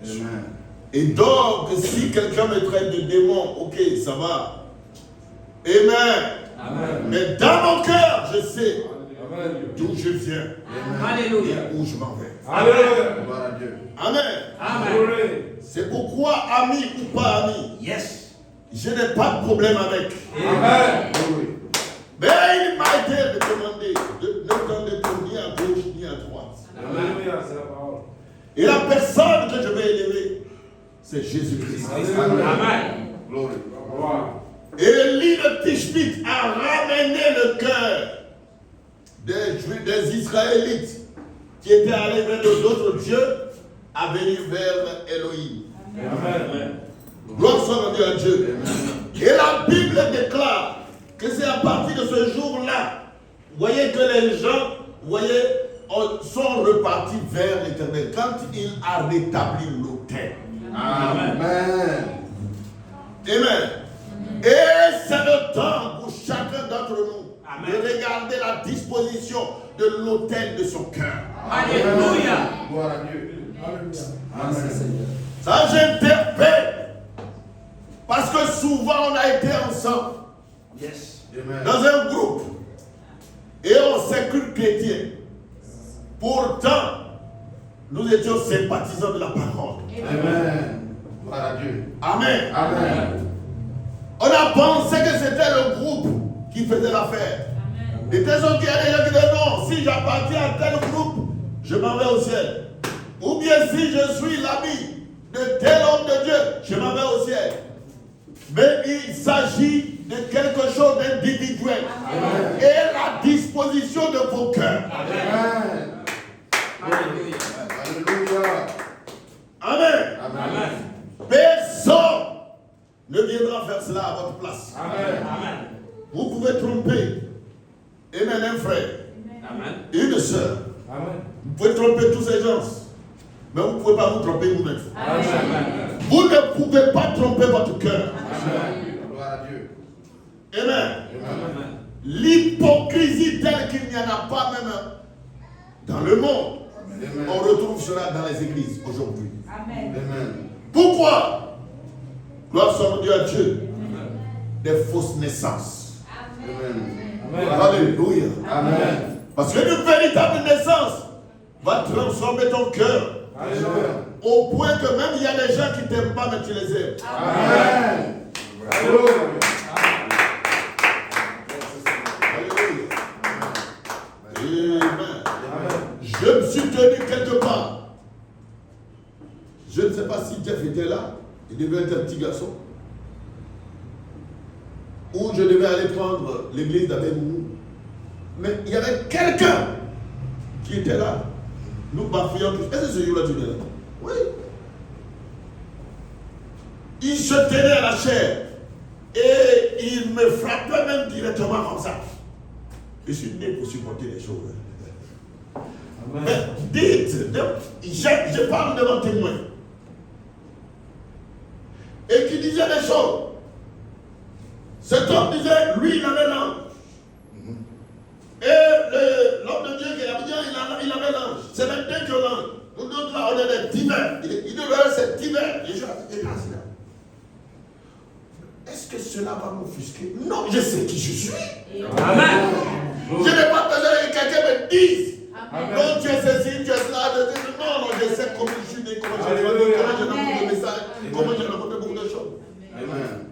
Amen. Et donc, si quelqu'un me traite de démon, ok, ça va. Amen. Amen. Mais dans mon cœur, je sais Amen. d'où je viens Alléluia. et où je m'en vais. Alléluia. Gloire à Dieu. Amen. Amen. C'est pourquoi, ami ou pas ami, Yes. je n'ai pas de problème avec. Amen. Mais il m'a été recommandé de ne tendre ni à gauche ni à droite. Alléluia, c'est la parole. Et la personne que je vais élever, c'est Jésus-Christ. Amen. Glory. Gloire. Et l'île de Tishbit a ramené le cœur des Israélites qui étaient allés vers d'autres dieux à venir vers Elohim. Amen. Gloire soit rendue à Dieu. Et la Bible déclare que c'est à partir de ce jour-là, vous voyez que les gens, sont repartis vers l'Éternel quand il a rétabli l'autel. Amen. Amen. Et c'est le temps pour chacun d'entre nous Amen. de regarder la disposition de l'autel de son cœur. Alléluia. Gloire à Dieu. Amen. Ça, j'interpelle. Parce que souvent, on a été ensemble Yes. Amen. dans un groupe et on s'est cru chrétien. Pourtant, nous étions sympathisants de la parole. Amen. Gloire à Dieu. Amen. Amen. On a pensé que c'était le groupe qui faisait l'affaire. Et tels autres qui allaient dire non, si j'appartiens à tel groupe, je m'en vais au ciel. Ou bien si je suis l'ami de tel homme de Dieu, je m'en vais au ciel. Mais il s'agit de quelque chose d'individuel. Et la disposition de vos cœurs. Amen. Alléluia. Alléluia. Amen. Amen. Personne ne viendra faire cela à votre place. Amen. Amen. Vous pouvez tromper. Amen, un frère. Amen. Une sœur. Amen. Vous pouvez tromper tous ces gens. Mais vous ne pouvez pas vous tromper vous-même. Amen. Vous ne pouvez pas tromper votre cœur. Amen. Gloire à Dieu. Amen. Amen. L'hypocrisie telle qu'il n'y en a pas même dans le monde. Amen. On retrouve cela dans les églises aujourd'hui. Amen. Pourquoi? Gloire soit Dieu à Dieu. Des fausses naissances. Amen. Alléluia. Amen. Parce que une véritable naissance va transformer ton cœur. Alléluia. Au point que même il y a des gens qui ne t'aiment pas, mais tu les aimes. Amen. Alléluia. Alléluia. Amen. Amen. Je Jeff était là, il devait être un petit garçon. Où je devais aller prendre l'église d'Abemou. Mais il y avait quelqu'un qui était là. Nous bafouillant tous. Est-ce que ce jour-là tu es là? Oui. Il se tenait à la chair. Et il me frappait même directement comme ça. Je suis né pour supporter les choses. Amen. Mais dites, je parle devant témoin. Et qui disait des choses. Cet homme disait, lui il avait l'ange. Et l'homme de Dieu qui avait dit, il avait l'ange. C'est même Dieu qui a l'ange. Nous d'autres là, on est des divers. Il devait être divers. Et je dis, est-ce que cela va m'offusquer? Non, je sais qui je suis. Amen. Je n'ai pas besoin que quelqu'un me dise. Amen. Non, tu es ceci, tu es cela. Non, je sais comment je suis né, comment je rencontre le message, comment j'ai rencontré beaucoup de choses. Amen.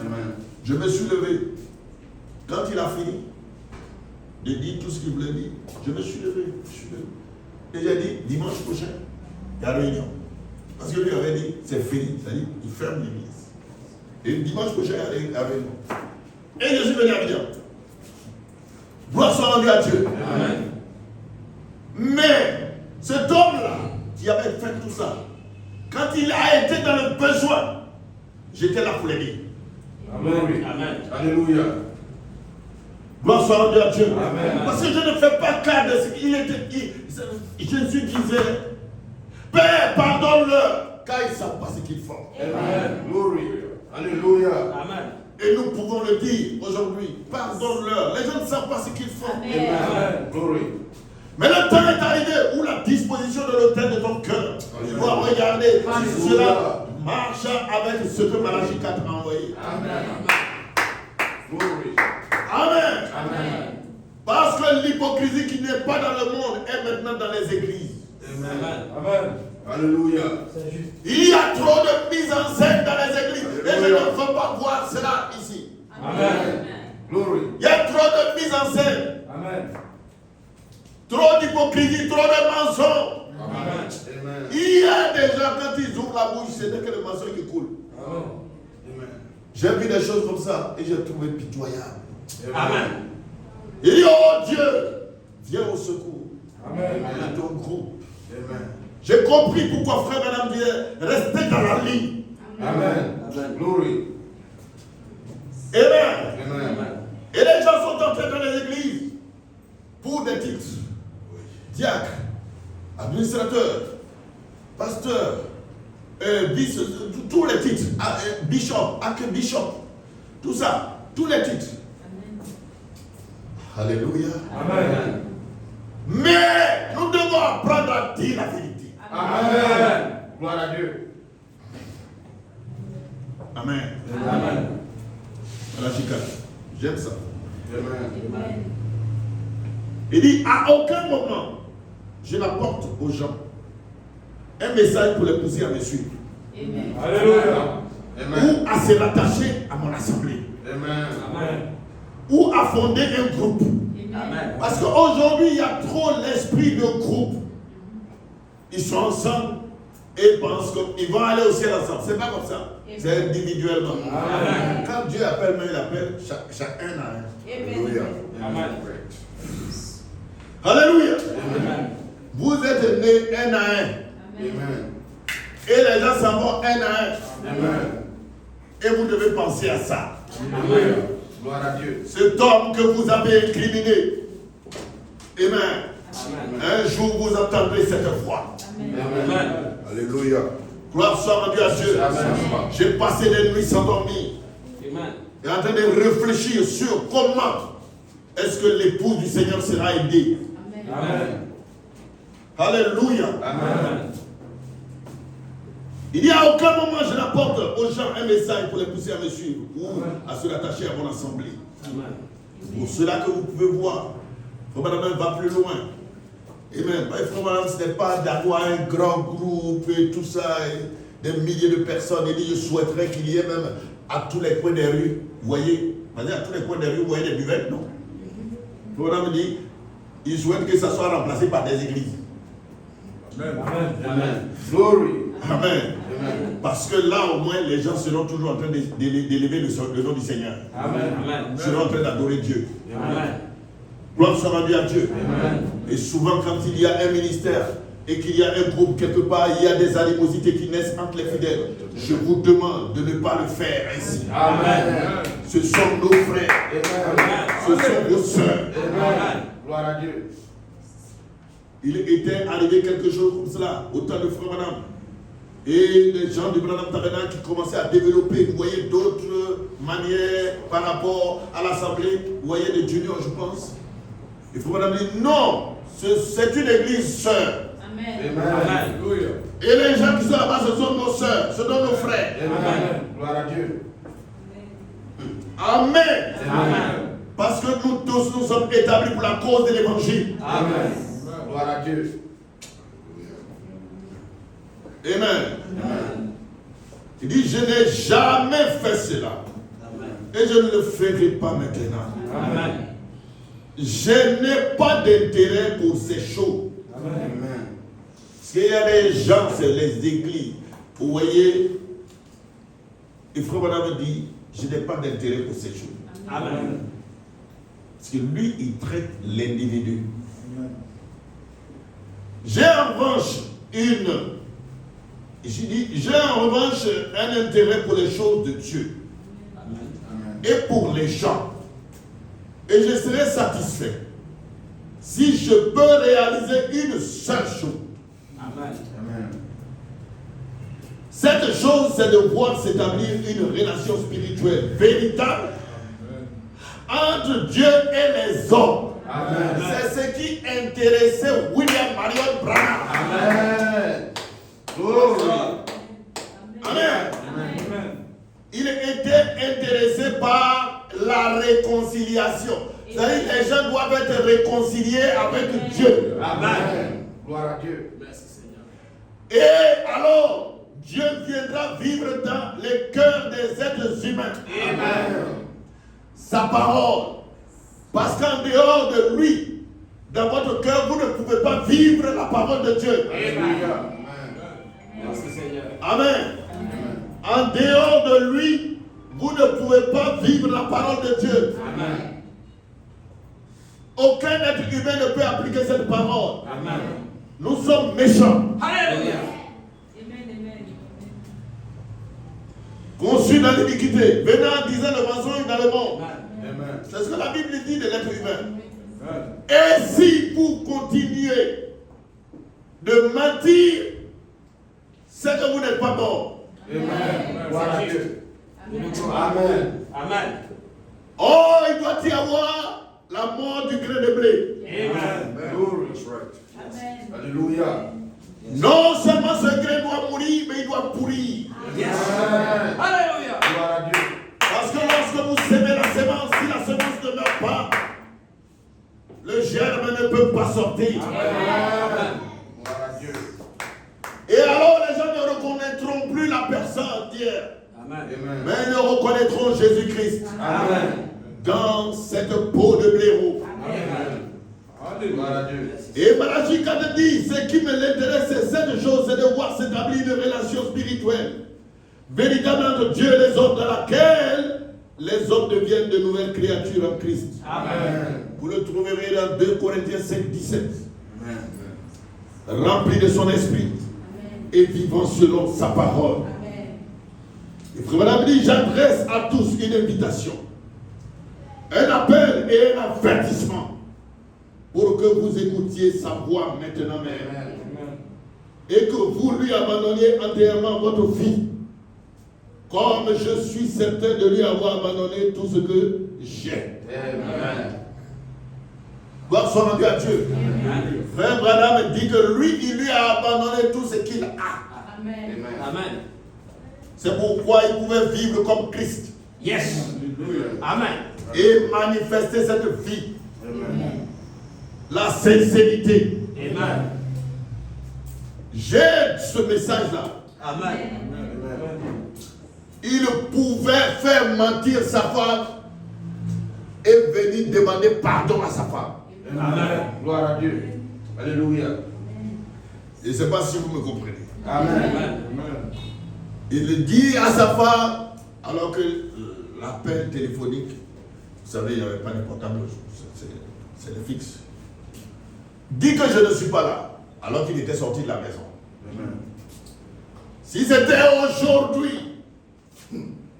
Amen. Je me suis levé. Quand il a fini de dire tout ce qu'il voulait dire, je me suis levé. Et j'ai dit, dimanche prochain, il y a réunion. Parce que lui avait dit, c'est fini. C'est-à-dire, il ferme l'église. Et dimanche prochain, il y a réunion. Et je suis venu à Abidjan. Gloire soit rendue à Dieu. Amen. Mais cet homme-là, qui avait fait tout ça, quand il a été dans le besoin, j'étais là pour l'aider. Amen. Amen. Alléluia. Gloire soit rendue à Dieu. Amen. Parce que je ne fais pas cas de ce qu'il était. Jésus disait, Père, pardonne-leur, car ils ne savent pas ce qu'ils font. Amen. Glory. Alléluia. Amen. Et nous pouvons le dire aujourd'hui, pardonne-leur. Les gens ne savent pas ce qu'ils font. Amen. Glory. Mais le temps est arrivé où la disposition de l'autel de ton cœur, tu dois regarder si cela marche avec ce que Malachie 4 a envoyé. Amen. Glory. Amen. Amen. Parce que l'hypocrisie qui n'est pas dans le monde est maintenant dans les églises. Amen. Amen. Alléluia. Il y a trop de mise en scène dans les églises. Et je ne veux pas voir cela ici. Amen. Glory. Il y a trop de mise en scène. Amen. Trop d'hypocrisie, trop de mensonges. Amen. Amen. Il y a des gens, quand ils ouvrent la bouche, c'est que le mensonge qui coule. Amen. J'ai vu des choses comme ça et j'ai trouvé pitoyable. Amen. Il dit, oh Dieu, viens au secours Amen. de ton groupe. Amen. J'ai compris pourquoi frère madame disait, restez dans la ligne. Amen. Amen. Glory. Amen. Amen. Et les gens sont entrés dans les églises pour des titres. Diacre, administrateur, pasteur, tous les titres, bishop, archbishop, tout ça, tous les titres. Alléluia. Amen. Mais nous devons apprendre à dire la vérité. Amen. Gloire à Dieu. Amen. Amen. Malachie 4. J'aime ça. Amen. Il dit, à aucun moment, je n'apporte aux gens un message pour les pousser à me suivre. Alléluia. Amen. Ou à se rattacher à mon assemblée. Amen. Amen. Ou à fonder un groupe. Amen. Parce qu'aujourd'hui, il y a trop l'esprit de groupe. Ils sont ensemble et pensent qu'ils vont aller au ciel ensemble. C'est pas comme ça. C'est individuellement. Amen. Quand Dieu appelle, il appelle chacun à un. Alléluia. Amen. Alléluia. Amen. Vous êtes nés un à un. Amen. Et les gens s'en vont un à un. Amen. Et vous devez penser à ça. Amen. Gloire à Dieu. Cet homme que vous avez incriminé. Amen. Amen. Un jour vous entendrez cette voix. Amen. Alléluia. Gloire soit rendue à Dieu. Amen. J'ai passé des nuits sans dormir. Amen. Et en train de réfléchir sur comment est-ce que l'épouse du Seigneur sera aidée. Amen. Alléluia. Amen. Il n'y a aucun moment je n'apporte aux gens un message pour les pousser à me suivre ou à se rattacher à mon assemblée. Amen. Pour cela que vous pouvez voir, Frère Madame va plus loin. Amen. Frère Madame, ce n'est pas d'avoir un grand groupe et tout ça, et des milliers de personnes. Il dit, je souhaiterais qu'il y ait même à tous les coins des rues, vous voyez, à tous les coins des rues, vous voyez des buvettes, non? Frère Madame dit, il souhaite que ça soit remplacé par des églises. Amen. Amen. Glory. Amen. Parce que là, au moins, les gens seront toujours en train d'élever le nom du Seigneur. Amen. Ils seront en train d'adorer Dieu. Amen. Gloire soit rendue à Dieu. Amen. Et souvent, quand il y a un ministère et qu'il y a un groupe quelque part, il y a des animosités qui naissent entre les fidèles. Je vous demande de ne pas le faire ainsi. Amen. Ce sont nos frères. Amen. Ce sont vos sœurs. Amen. Gloire à Dieu. Il était arrivé quelque chose comme cela au temps de Frère Branham. Et les gens du Branham Tabernacle qui commençaient à développer, vous voyez, d'autres manières par rapport à l'assemblée, vous voyez, des juniors, je pense. Et Frère Branham dit non, c'est une église sœur. Amen. Amen. Et les gens qui sont là-bas, ce sont nos sœurs, ce sont nos frères. Amen. Gloire à Dieu. Amen. Amen. Parce que nous tous, nous sommes établis pour la cause de l'évangile. Amen. Gloire à Dieu. Amen. Il dit, je n'ai jamais fait cela. Amen. Et je ne le ferai pas maintenant. Amen. Je n'ai pas d'intérêt pour ces choses. Amen. Parce qu'il y a des gens, c'est les églises. Vous voyez, et Frère Branham dit, je n'ai pas d'intérêt pour ces choses. Amen. Parce que lui, il traite l'individu. J'ai en revanche un intérêt pour les choses de Dieu. Amen. Et pour les gens. Et je serai satisfait si je peux réaliser une seule chose. Amen. Amen. Cette chose, c'est de voir s'établir une relation spirituelle véritable entre Dieu et les hommes. Amen. C'est ce qui intéressait William Marion Branham. Amen. Glory. Amen. Amen. Il était intéressé par la réconciliation. C'est-à-dire que les gens doivent être réconciliés avec Dieu. Amen. Gloire à Dieu. Merci Seigneur. Et alors, Dieu viendra vivre dans les cœurs des êtres humains. Amen. Sa parole. Parce qu'en dehors de lui, dans votre cœur, vous ne pouvez pas vivre la parole de Dieu. Alléluia. Merci Seigneur. Amen. En dehors de lui, vous ne pouvez pas vivre la parole de Dieu. Amen. Aucun être humain ne peut appliquer cette parole. Amen. Nous sommes méchants. Alléluia. Conçus dans l'iniquité, venant en disant le mensonge dans le monde. Amen. C'est ce que la Bible dit de l'être humain. Et si vous continuez de mentir, c'est que vous n'êtes pas mort. Amen. Gloire à Dieu. Amen. Amen. Oh, il doit y avoir la mort du grain de blé. Amen. Glory. That's right. Alléluia. Non seulement ce grain doit mourir, mais il doit pourrir. Yes. Amen. Alléluia. Gloire à Dieu. Parce que lorsque vous semez la semence, si la semence ne meurt pas, le germe ne peut pas sortir. Amen. Gloire à Dieu. Et alors les gens ne reconnaîtront plus la personne entière, Amen. Amen. mais ils reconnaîtront Jésus-Christ Amen. dans cette peau de blaireau. Amen. Gloire à Dieu. Et Malachie 4 dit, ce qui me l'intéresse, c'est cette chose, c'est de voir s'établir une relation spirituelle véritable entre Dieu et les hommes, dans laquelle les hommes deviennent de nouvelles créatures en Christ. Amen. Vous le trouverez dans 2 Corinthiens 5, 17. Amen. Rempli de son esprit et vivant selon sa parole. Et Frère Branham dit, j'adresse à tous une invitation, un appel et un avertissement pour que vous écoutiez sa voix maintenant même. Amen. Et que vous lui abandonniez entièrement votre vie, comme je suis certain de lui avoir abandonné tout ce que j'ai. Amen. Gloire soit rendue à Dieu. Amen. Frère Branham dit que lui, il lui a abandonné tout ce qu'il a. Amen. Amen. C'est pourquoi il pouvait vivre comme Christ Yes. Alléluia. Amen. et manifester cette vie, Amen. la sincérité. Amen. J'ai ce message-là. Amen. Amen. Il pouvait faire mentir sa femme et venir demander pardon à sa femme. Amen. Gloire à Dieu. Alléluia. Je ne sais pas si vous me comprenez. Amen. Il dit à sa femme, alors que l'appel téléphonique, vous savez, il n'y avait pas de portable, c'est le fixe. Dis que je ne suis pas là, alors qu'il était sorti de la maison. Amen. Si c'était aujourd'hui,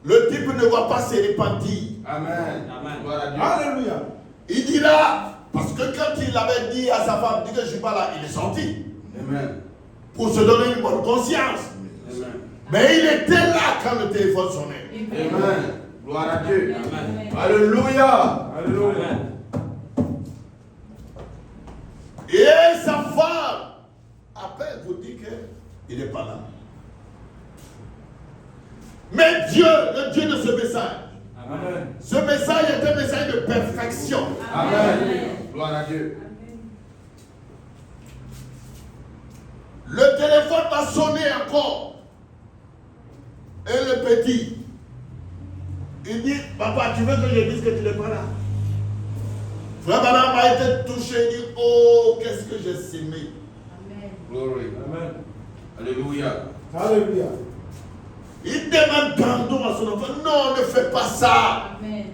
le type ne va pas se repentir. Amen. Gloire à Dieu. Alléluia. Il dit là, parce que quand il avait dit à sa femme, dis que je ne suis pas là, il est sorti. Amen. Pour se donner une bonne conscience. Amen. Mais il était là quand le téléphone sonnait. Amen. Gloire à Dieu. Amen. Alléluia. Alléluia. Et sa femme appelle pour dire qu'il n'est pas là. Mais Dieu, le Dieu de ce message, Amen. ce message est un message de perfection. Amen. Gloire à Dieu. Le téléphone va sonner encore. Et le petit, il dit, papa, tu veux que je dise que tu n'es pas là? Frère Madame a été touché, il dit, oh, qu'est-ce que j'ai s'aimé. Glory. Amen. Alléluia. Alléluia. Il demande pardon à son enfant. Non, ne fais pas ça. Amen.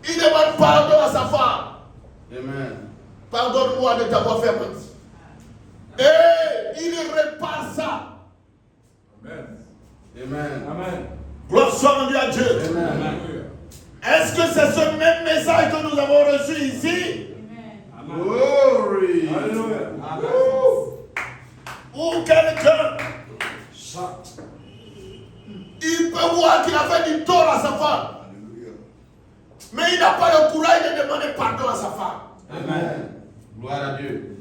Il demande pardon à sa femme. Amen. Pardonne-moi de t'avoir fait mentir. Et il répare ça. Amen. Amen. Amen. Gloire soit rendue à Dieu. Amen. Est-ce que c'est ce même message que nous avons reçu ici? Glory. Alléluia. Ou quelqu'un, il peut voir qu'il a fait du tort à sa femme. Mais il n'a pas le courage de demander pardon à sa femme. Amen. Gloire à Dieu.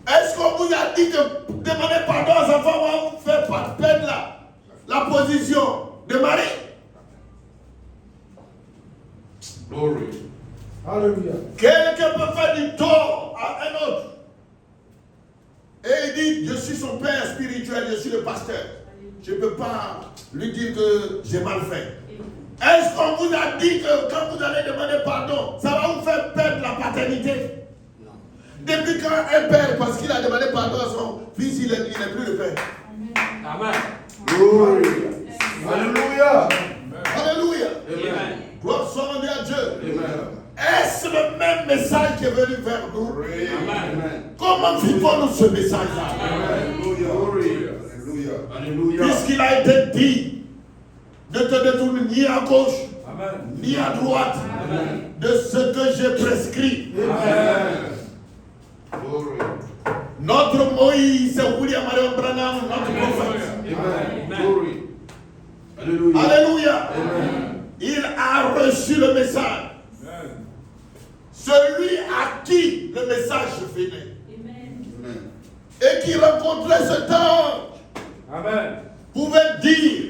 Est-ce qu'on vous a dit de demander pardon à sa femme va vous faire perdre la position de mari? Glory. Alléluia. Quelqu'un peut faire du tort à un autre. Et il dit, je suis son père spirituel, je suis le pasteur. Je ne peux pas lui dire que j'ai mal fait. Est-ce qu'on vous a dit que quand vous allez demander pardon, ça va vous faire perdre la paternité? Non. Depuis quand un père, parce qu'il a demandé pardon à son fils, il n'est plus le père? Amen. Glory. Alléluia. Alléluia. Amen. Gloire soit rendue à Dieu. Amen. Est-ce le même message qui est venu vers nous? Amen. Comment vivons-nous ce message-là? Amen. Glory. Alléluia. Puisqu'il a été dit de te détourner ni à gauche, Amen. ni à droite Amen. de ce que j'ai prescrit. Amen. Glory. Notre Moïse, c'est William Marion Branham, notre prophète. Amen. Glory. Alléluia. Alléluia. Amen. Il a reçu le message. Amen. Celui à qui le message venait Amen. et qui rencontrait cet ange Amen. pouvait dire,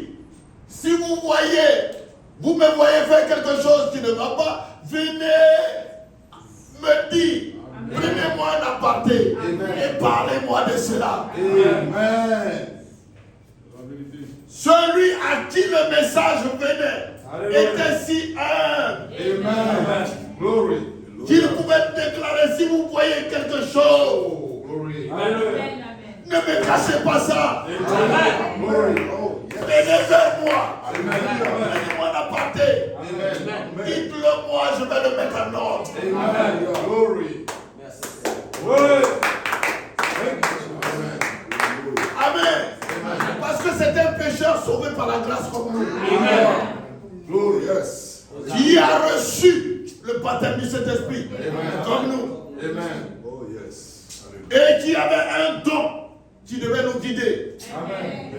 si vous me voyez faire quelque chose qui ne va pas, venez me dire, prenez-moi un aparté et parlez-moi de cela. Amen. Celui à qui le message venait Alléluia. était si humble Amen. Glory. qu'il pouvait déclarer, si vous voyez quelque chose, Oh, glory. Alléluia. ne me cachez pas ça. Amen. Glory. Venez vers moi. Amen. Prenez-moi un aparté. Amen. Dites-le moi, je vais le mettre en ordre. Amen. Glory. Oui. Amen. Parce que c'est un pécheur sauvé par la grâce comme nous. Amen. Glory. Yes. Qui a reçu le baptême du Saint-Esprit comme nous. Amen. Oh, yes. Et qui avait un don qui devait nous guider. Amen.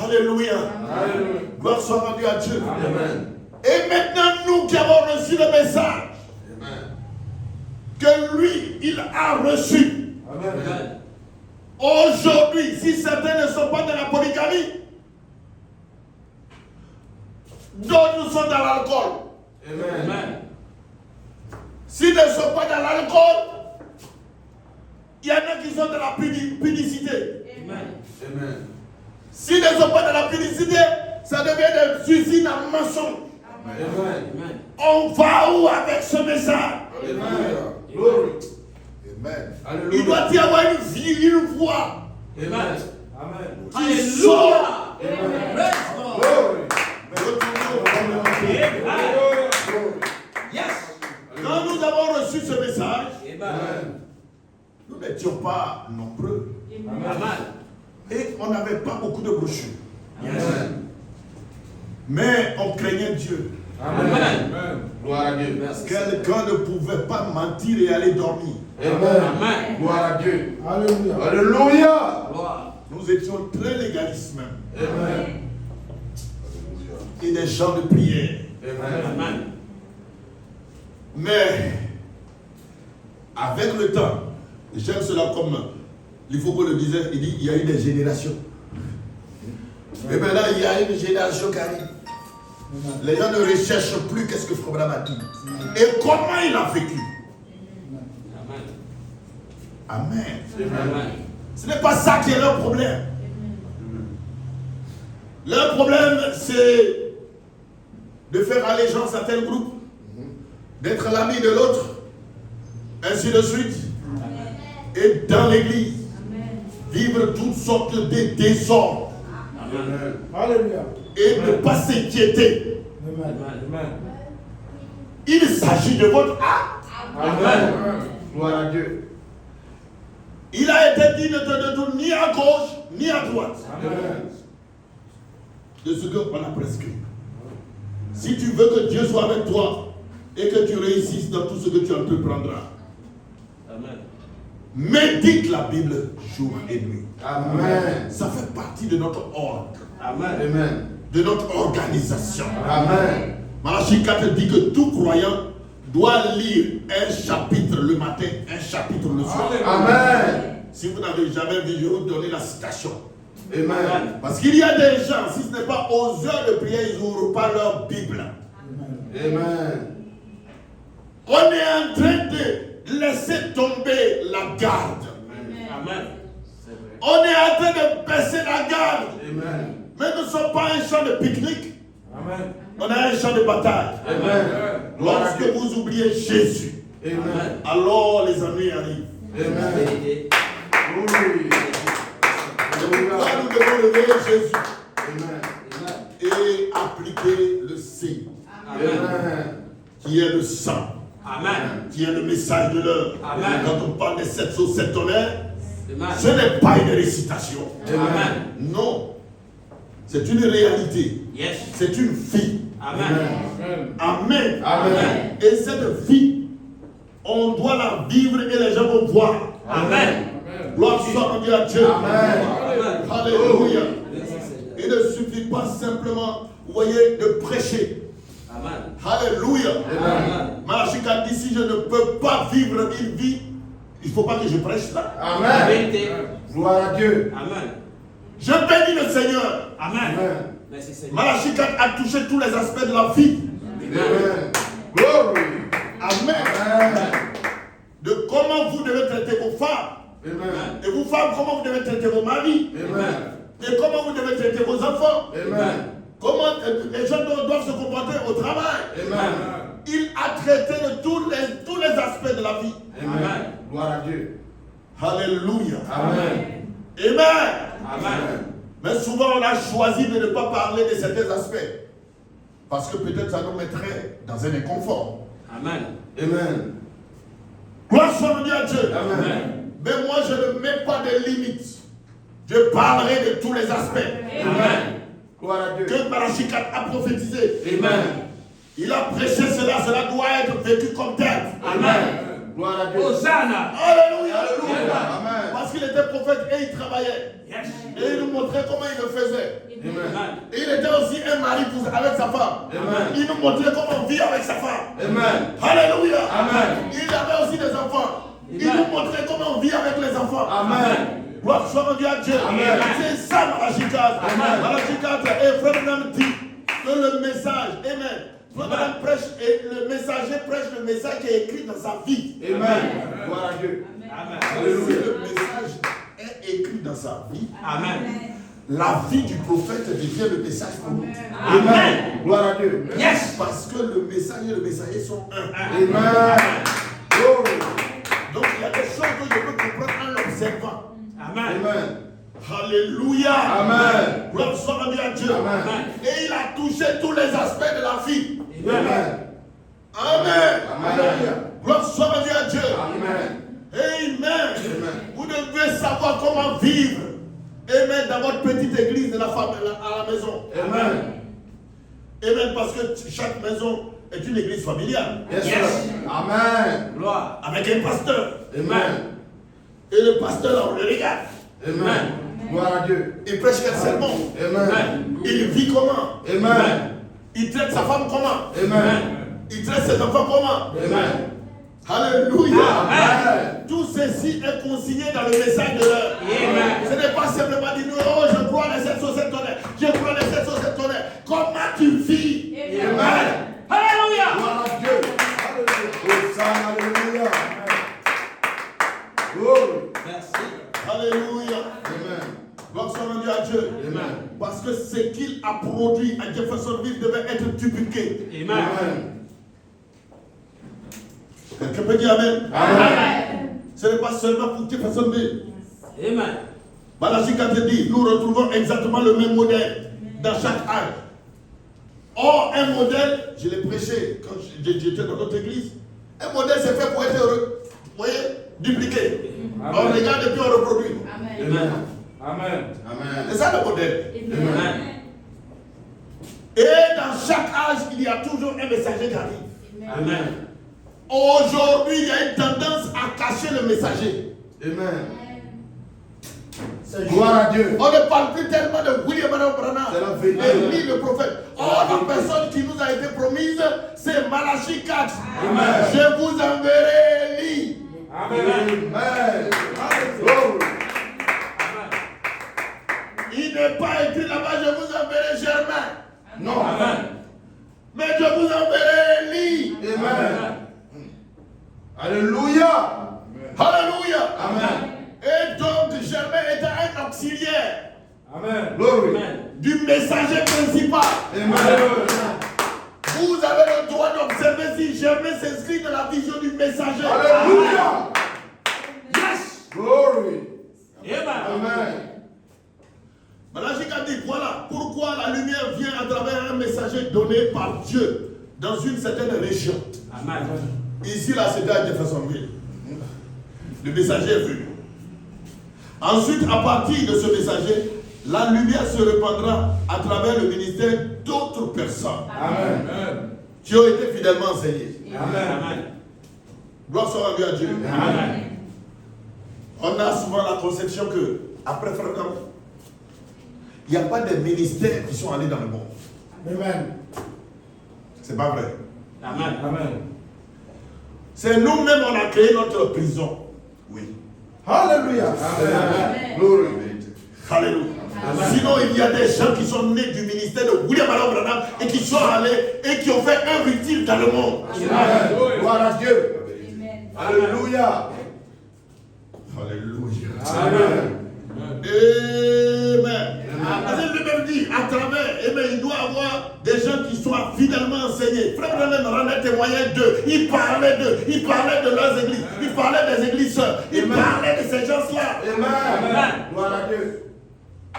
Alléluia. Alléluia. Gloire soit rendue à Dieu. Amen. Et maintenant, nous qui avons reçu le message Amen. que lui, il a reçu. Amen. Aujourd'hui, si certains ne sont pas dans la polygamie, d'autres sont dans l'alcool. Amen. S'ils ne sont pas dans l'alcool, il y en a qui sont dans la pudicité. Amen. S'ils ne sont pas dans la pudicité, ça devient des suicides en mensonge. Amen. On va où avec ce message? Alléluia. Glory. Amen. Alléluia. Il doit y avoir une vie, une voix. Amen. Qui sort. Amen. Glory. Yes. Quand nous avons reçu ce message, Amen. nous n'étions pas nombreux. Amen. Et on n'avait pas beaucoup de brochures. Amen. Mais on craignait Dieu. Amen. Gloire à Dieu. Quelqu'un ne pouvait pas mentir et aller dormir. Amen. Gloire à Dieu. Alléluia. Alléluia. Gloire. Nous étions très légalistes même. Amen. Et des gens de prière. Amen. Amen. Mais avec le temps, j'aime cela comme il faut qu'on le disait, il dit il y a eu des générations. Et maintenant il y a une génération qui arrive. Les gens ne recherchent plus qu'est-ce que Frère Branham a dit. Et comment il a vécu. Amen. Amen. Ce n'est pas ça qui est leur problème. Leur problème, c'est de faire allégeance à tel groupe, d'être l'ami de l'autre, ainsi de suite. Et dans l'église, vivre toutes sortes de désordres. Amen. Alléluia. Et ne pas s'inquiéter. Amen. Amen. Il s'agit de votre âme. Amen. Gloire à Dieu. Il a été dit ne te détourne ni à gauche ni à droite Amen. de ce qu'on a prescrit. Si tu veux que Dieu soit avec toi et que tu réussisses dans tout ce que tu entreprendras, Amen. médite la Bible jour et nuit. Amen. Ça fait partie de notre ordre, Amen. Amen. de notre organisation. Amen. Malachie 4 dit que tout croyant doit lire un chapitre le matin, un chapitre le soir. Amen. Si vous n'avez jamais vu, je vais vous donner la citation. Amen. Parce qu'il y a des gens, si ce n'est pas aux heures de prière, ils n'ouvrent pas leur Bible. Amen. On est en train de laisser tomber la garde. Amen. C'est vrai. On est en train de baisser la garde. Amen. Mais nous ne sommes pas un champ de pique-nique. Amen. On a un champ de bataille. Amen. Gloire à Lorsque Dieu. vous oubliez Jésus, Amen. alors les ennuis arrivent. Amen. Vérité. Oui. Là, nous devons lever Jésus Amen. Amen. et appliquer le signe, Amen. qui est le sang, Amen. qui est le message de l'heure. Amen. Quand on parle des 7 sauts, 7 tonnerres, Amen. ce n'est pas une récitation. Amen. Non. C'est une réalité. Yes. C'est une vie. Amen. Amen. Amen. Et cette vie, on doit la vivre et les gens vont voir. Amen. Gloire soit rendue à Dieu. Amen. Alléluia. Merci, Seigneur. Il ne suffit pas simplement, vous voyez, de prêcher. Amen. Alléluia. Amen. Malachie 4 dit, si je ne peux pas vivre une vie, il ne faut pas que je prêche ça. La Amen. vérité. Gloire à Dieu. Amen. Je bénis le Seigneur. Amen. Amen. Merci, Seigneur. Malachie 4 a touché tous les aspects de la vie. Amen. Glory. Amen. Amen. De comment vous devez traiter vos femmes. Amen. Et vous femmes, comment vous devez traiter vos maris. Amen. Et comment vous devez traiter vos enfants. Amen. Comment les gens doivent se comporter au travail. Amen. Il a traité de tous les aspects de la vie. Amen. Gloire à Dieu. Alléluia. Amen. Amen. Amen. Mais souvent, on a choisi de ne pas parler de certains aspects. Parce que peut-être ça nous mettrait dans un inconfort. Amen. Amen. Gloire soit rendue à Dieu. Amen. Mais moi, je ne mets pas de limites. Je parlerai de tous les aspects. Amen. Gloire à Dieu. Que Malachie 4 a prophétisé. Amen. Il a prêché cela doit être vécu comme tel. Amen. Gloire à Dieu. Hosanna. Alléluia. Amen. Parce qu'il était prophète et il travaillait. Yes. Et il nous montrait comment il le faisait. Amen. Amen. Et il était aussi un mari avec sa femme. Amen. Il nous montrait comment on vit avec sa femme. Amen. Alléluia. Amen. Il avait aussi des enfants. Il nous montrait comment on vit avec les enfants. Amen. Gloire soit rendue à Dieu. Amen. C'est ça Malachie 4. Amen. Malachie 4. Et Frère Branham dit que le message, amen. Frère Branham prêche et le messager prêche le message qui est écrit dans sa vie. Amen. Gloire à Dieu. Amen. Si le message est écrit dans sa vie, Amen. la vie du prophète devient le message pour nous. Amen. Gloire à Dieu. Yes. Parce que le message et le messager sont un. Amen. Glory. Donc il y a des choses Amen. Alléluia. Amen. Gloire soit rendue à Dieu. Amen. Et il a touché tous les aspects de la vie. Amen. Amen. Amen. Gloire soit rendue à Dieu. Amen. Amen. Vous devez savoir comment vivre. Amen. Dans votre petite église de la famille à la maison. Amen. Amen. Parce que chaque maison est une église familiale. Yes, sir. Amen. Gloire. Avec un pasteur. Amen. Et le pasteur là, on le regarde. Amen. Gloire à Dieu. Il prêche quel sermon. Amen. Il vit comment. Amen. Il traite sa femme comment. Amen. Il traite ses enfants comment. Amen. Alléluia. Amen. Tout ceci est consigné dans le message de l'heure. Ce n'est pas simplement dire, oh, je crois les 7 sur 7 tonnerres. Je crois les 7 sur 7 tonnerres. Comment tu vis? Amen. Alléluia. Gloire à Dieu. Hosanna, alléluia. Glory. Merci. Alléluia. Amen. Gloire soit rendue à Dieu. Amen. Parce que ce qu'il a produit à Jeffersonville devait être dupliqué. Amen. Amen. Quelqu'un peut dire Amen? Amen. Ce n'est pas seulement pour Jeffersonville. Amen. Malachi 4 dit, nous retrouvons exactement le même modèle dans chaque âge. Or, un modèle, je l'ai prêché quand j'étais dans notre église, un modèle c'est fait pour être heureux. Vous voyez, dupliqué. On regarde et puis on reproduit. Amen. Amen. Amen. C'est ça le modèle. Amen. Et dans chaque âge, il y a toujours un messager qui arrive. Amen. Aujourd'hui, il y a une tendance à cacher le messager. Amen. Gloire à Dieu. On ne parle plus tellement de William Branham. C'est la vérité. Élie le prophète. Or, la personne qui nous a été promise, c'est Malachi 4. Amen. Je vous enverrai Élie. Amen. Glory. Il n'est pas écrit là-bas, je vous enverrai Germain. Non. Amen. Mais je vous enverrai Élie. Amen. Alléluia. Alléluia. Amen. Et donc, Germain était un auxiliaire Amen. Glory. du messager principal. Amen. Vous avez le droit d'observer si Germain s'inscrit dans la vision du messager. Alléluia. Yes. Glory. Amen. Amen. Malachi a dit, voilà pourquoi la lumière vient à travers un messager donné par Dieu dans une certaine région. Amen. Ici, là, c'était à Jeffersonville. Le messager est venu. Ensuite, à partir de ce messager, la lumière se répandra à travers le ministère d'autres personnes Amen. qui ont été fidèlement enseignées. Amen. Gloire soit rendue à Dieu. Amen. On a souvent la conception que, après Frère Caron, il n'y a pas de ministères qui sont allés dans le monde. Amen. C'est pas vrai. Amen. Amen. C'est nous-mêmes, on a créé notre prison. Oui. Alléluia. Amen. Glory. Alléluia. Sinon, il y a des gens qui sont nés du ministère de William Branham et qui sont allés et qui ont fait un utile dans le monde. Amen. Gloire à Dieu. Alléluia. Alléluia. Amen. Amen. Parce que lui-même dit, à travers, il doit avoir des gens qui soient fidèlement enseignés. Frère Branham rendait témoignage d'eux. Il parlait d'eux. Il parlait de leurs églises. Il parlait des églises sœurs. Il parlait de ces gens-là. Amen. Gloire à Dieu.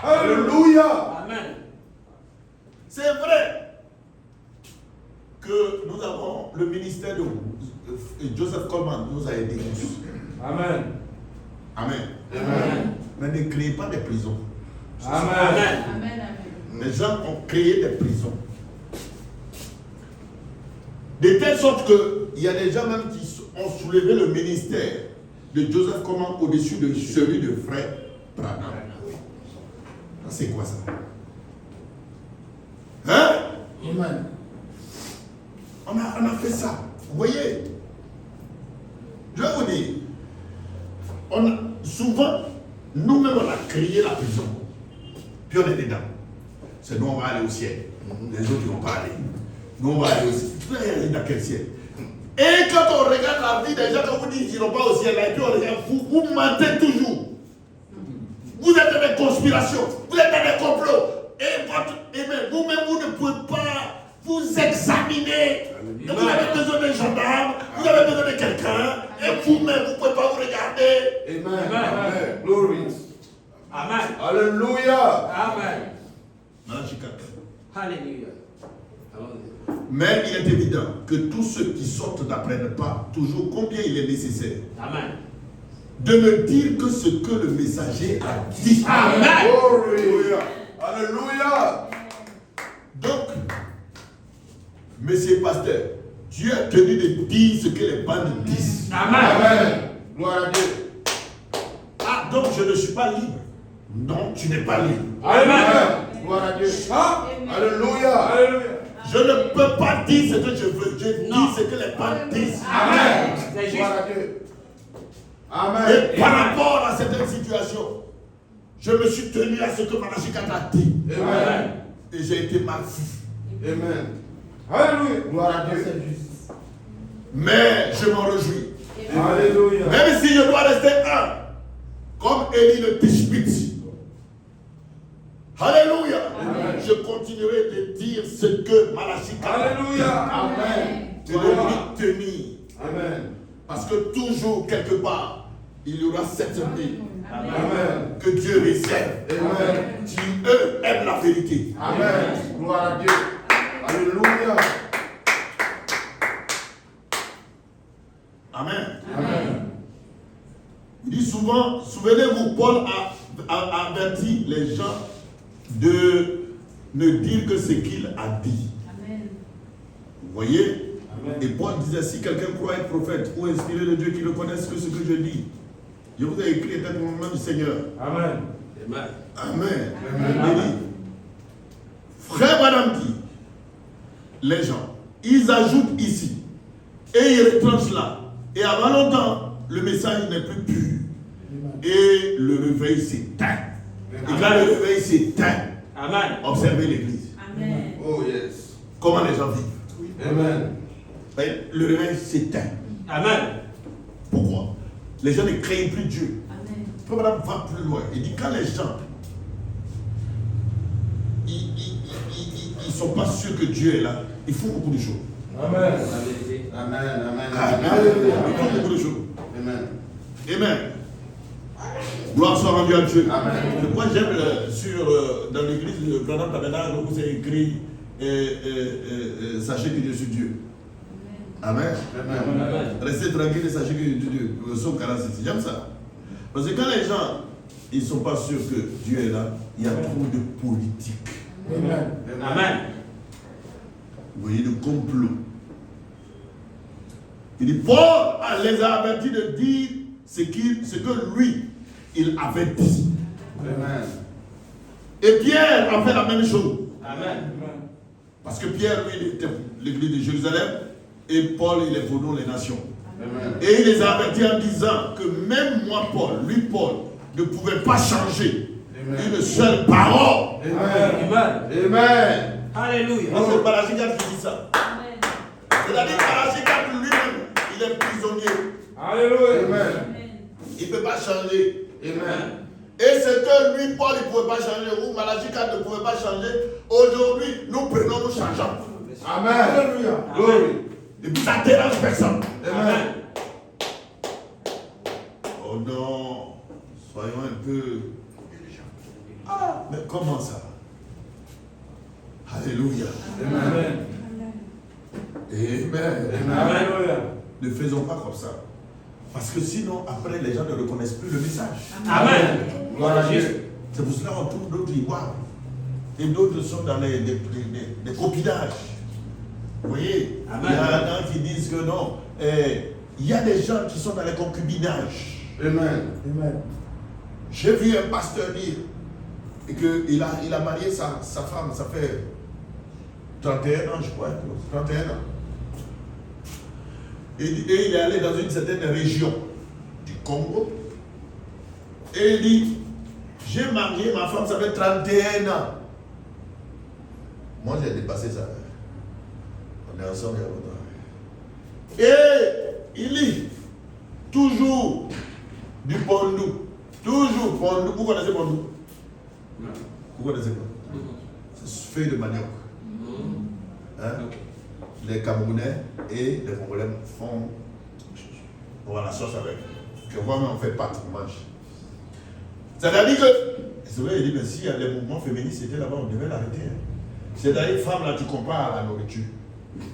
Alléluia. Amen. C'est vrai que nous avons le ministère de Joseph Coleman nous a aidés tous. Amen. Amen. Amen. Mais ne créez pas des prisons. Amen. Les gens ont créé des prisons. De telle sorte qu'il y a des gens même qui ont soulevé le ministère de Joseph Coleman au-dessus de celui de frère Branham. C'est quoi ça? Hein? Amen. On a fait ça. Vous voyez? Je vais vous dire. Souvent, nous-mêmes, on a créé la prison. Puis on est dedans. C'est nous, on va aller au ciel. Les autres, ils ne vont pas aller. Nous, on va aller au ciel. Vous allez aller dans quel ciel? Et quand on regarde la vie des gens, quand vous dites qu'ils n'iront pas au ciel, là, et puis on regarde, vous mentez toujours. Vous êtes dans des conspirations. Vous êtes dans des complots. Et vous-même, vous ne pouvez pas vous examiner. Et vous avez besoin d'un gendarme, vous avez besoin de quelqu'un, et vous-même, vous ne pouvez pas vous regarder. Amen. Glory. Amen. Alléluia. Amen. Malachie 4. Alléluia. Mais il est évident que tous ceux qui sortent n'apprennent pas toujours combien il est nécessaire Amen. de me dire que ce que le messager a dit. Amen. Alléluia. Alléluia. Donc, monsieur pasteur, tu es tenu de dire ce que les bandes disent. Amen. Amen. Gloire à Dieu. Ah, donc je ne suis pas libre. Non, tu n'es pas libre. Amen. Gloire à Dieu. Alléluia. Alléluia. Je ne peux pas dire ce que je veux. Je dis ce que les bandes disent. Amen. C'est juste. Gloire à Dieu. Amen. Et par rapport à certaines situations, je me suis tenu à ce que Malachie 4 a dit. Amen. Et j'ai été mal vu. Amen. Alléluia. Gloire à Dieu. Mais je m'en réjouis. Alléluia. Même si je dois rester un, comme Élie le Tishbite. Alléluia. Amen. Je continuerai de dire ce que Malachie 4 a dit. Alléluia. Amen. Et de lui tenir. Amen. Parce que toujours, quelque part, il y aura certains Amen. que Dieu réserve. Amen. Qui, eux, aiment la vérité. Amen. Gloire à Dieu. Alléluia. Amen. Amen. Il dit souvent, souvenez-vous, Paul a averti les gens de ne dire que ce qu'il a dit. Amen. Vous voyez? Amen. Et Paul disait, si quelqu'un croit être prophète ou inspiré de Dieu, qu'il ne connaisse que ce que je dis. Je vous ai écrit étant au nom du Seigneur. Amen. Amen. Amen. Amen. Il dit, frère Madame dit, les gens, ils ajoutent ici et ils retranchent là. Et avant longtemps, le message n'est plus pur. Et le réveil s'éteint. Et quand le réveil s'éteint, Amen. observez l'église. Amen. Oh yes. Comment les gens vivent. Amen. Le réveil s'éteint. Amen. Pourquoi? Les gens ne craignent plus Dieu. Amen. Frère Madame va plus loin. Il dit quand les gens ils sont pas sûrs que Dieu est là, ils font beaucoup de choses. Amen. La vérité. Amen. Amen. Ils font beaucoup de choses. Amen. Amen. Gloire soit rendue à Dieu. Amen. Moi j'aime dans l'église, le grand tabernacle où c'est écrit sachez que je suis Dieu. Amen. Amen. Amen. Restez tranquille et sachez que je suis Dieu. Psaume 46. J'aime ça. Parce que quand les gens ils ne sont pas sûrs que Dieu est là, il y a trop de politique. Amen. Amen. Vous voyez le complot. Il dit Paul les a avertis de dire ce que lui il avait dit. Amen. Et Pierre a fait la même chose. Amen. Parce que Pierre, lui, il était l'église de Jérusalem et Paul, il est pour nous les nations. Amen. Et il les a avertis en disant que même moi, Paul, ne pouvait pas changer une seule parole. Amen. Amen. Amen. Alléluia. C'est Malachie 4 qui dit ça. Amen. C'est-à-dire que Malachie 4 lui-même, il est prisonnier. Alléluia. Amen. Il ne peut pas changer. Amen. Et ce que lui, Paul, il ne pouvait pas changer, ou Malachie 4 ne pouvait pas changer, aujourd'hui, nous prenons, nous changeons. Amen. Alléluia. Glory. Et puis ça ne dérange personne. Amen. Oh non, soyons un peu. Ah, mais comment ça? Alléluia. Amen. Amen. Alléluia. Ne faisons pas comme ça. Parce que sinon, après, les gens ne reconnaissent plus le message. Amen. Gloire à Dieu. C'est pour cela qu'on trouve d'autres ivoires. Et d'autres sont dans des copinages. Vous voyez? Amen. Il y en a qui disent que non. Il y a des gens qui sont dans les concubinages. Amen. Amen. J'ai vu un pasteur dire qu'il a marié sa femme, ça fait 31 ans, je crois. 31 ans. Et il est allé dans une certaine région du Congo. Et il dit, j'ai marié ma femme, ça fait 31 ans. Moi, j'ai dépassé ça. On est ensemble il y a longtemps. Et il dit, toujours du pondou. Toujours pondou. Vous connaissez pondou? Non. Vous connaissez pas? C'est feuille de manioc. Hein? Ok. Les Camerounais et les Congolais font la sauce avec. Que moi, on fait pâte, on mange. C'est-à-dire que C'est vrai, il dit, mais si les mouvements féministes étaient là-bas, on devait l'arrêter. C'est d'ailleurs, femme là, tu compares à la nourriture.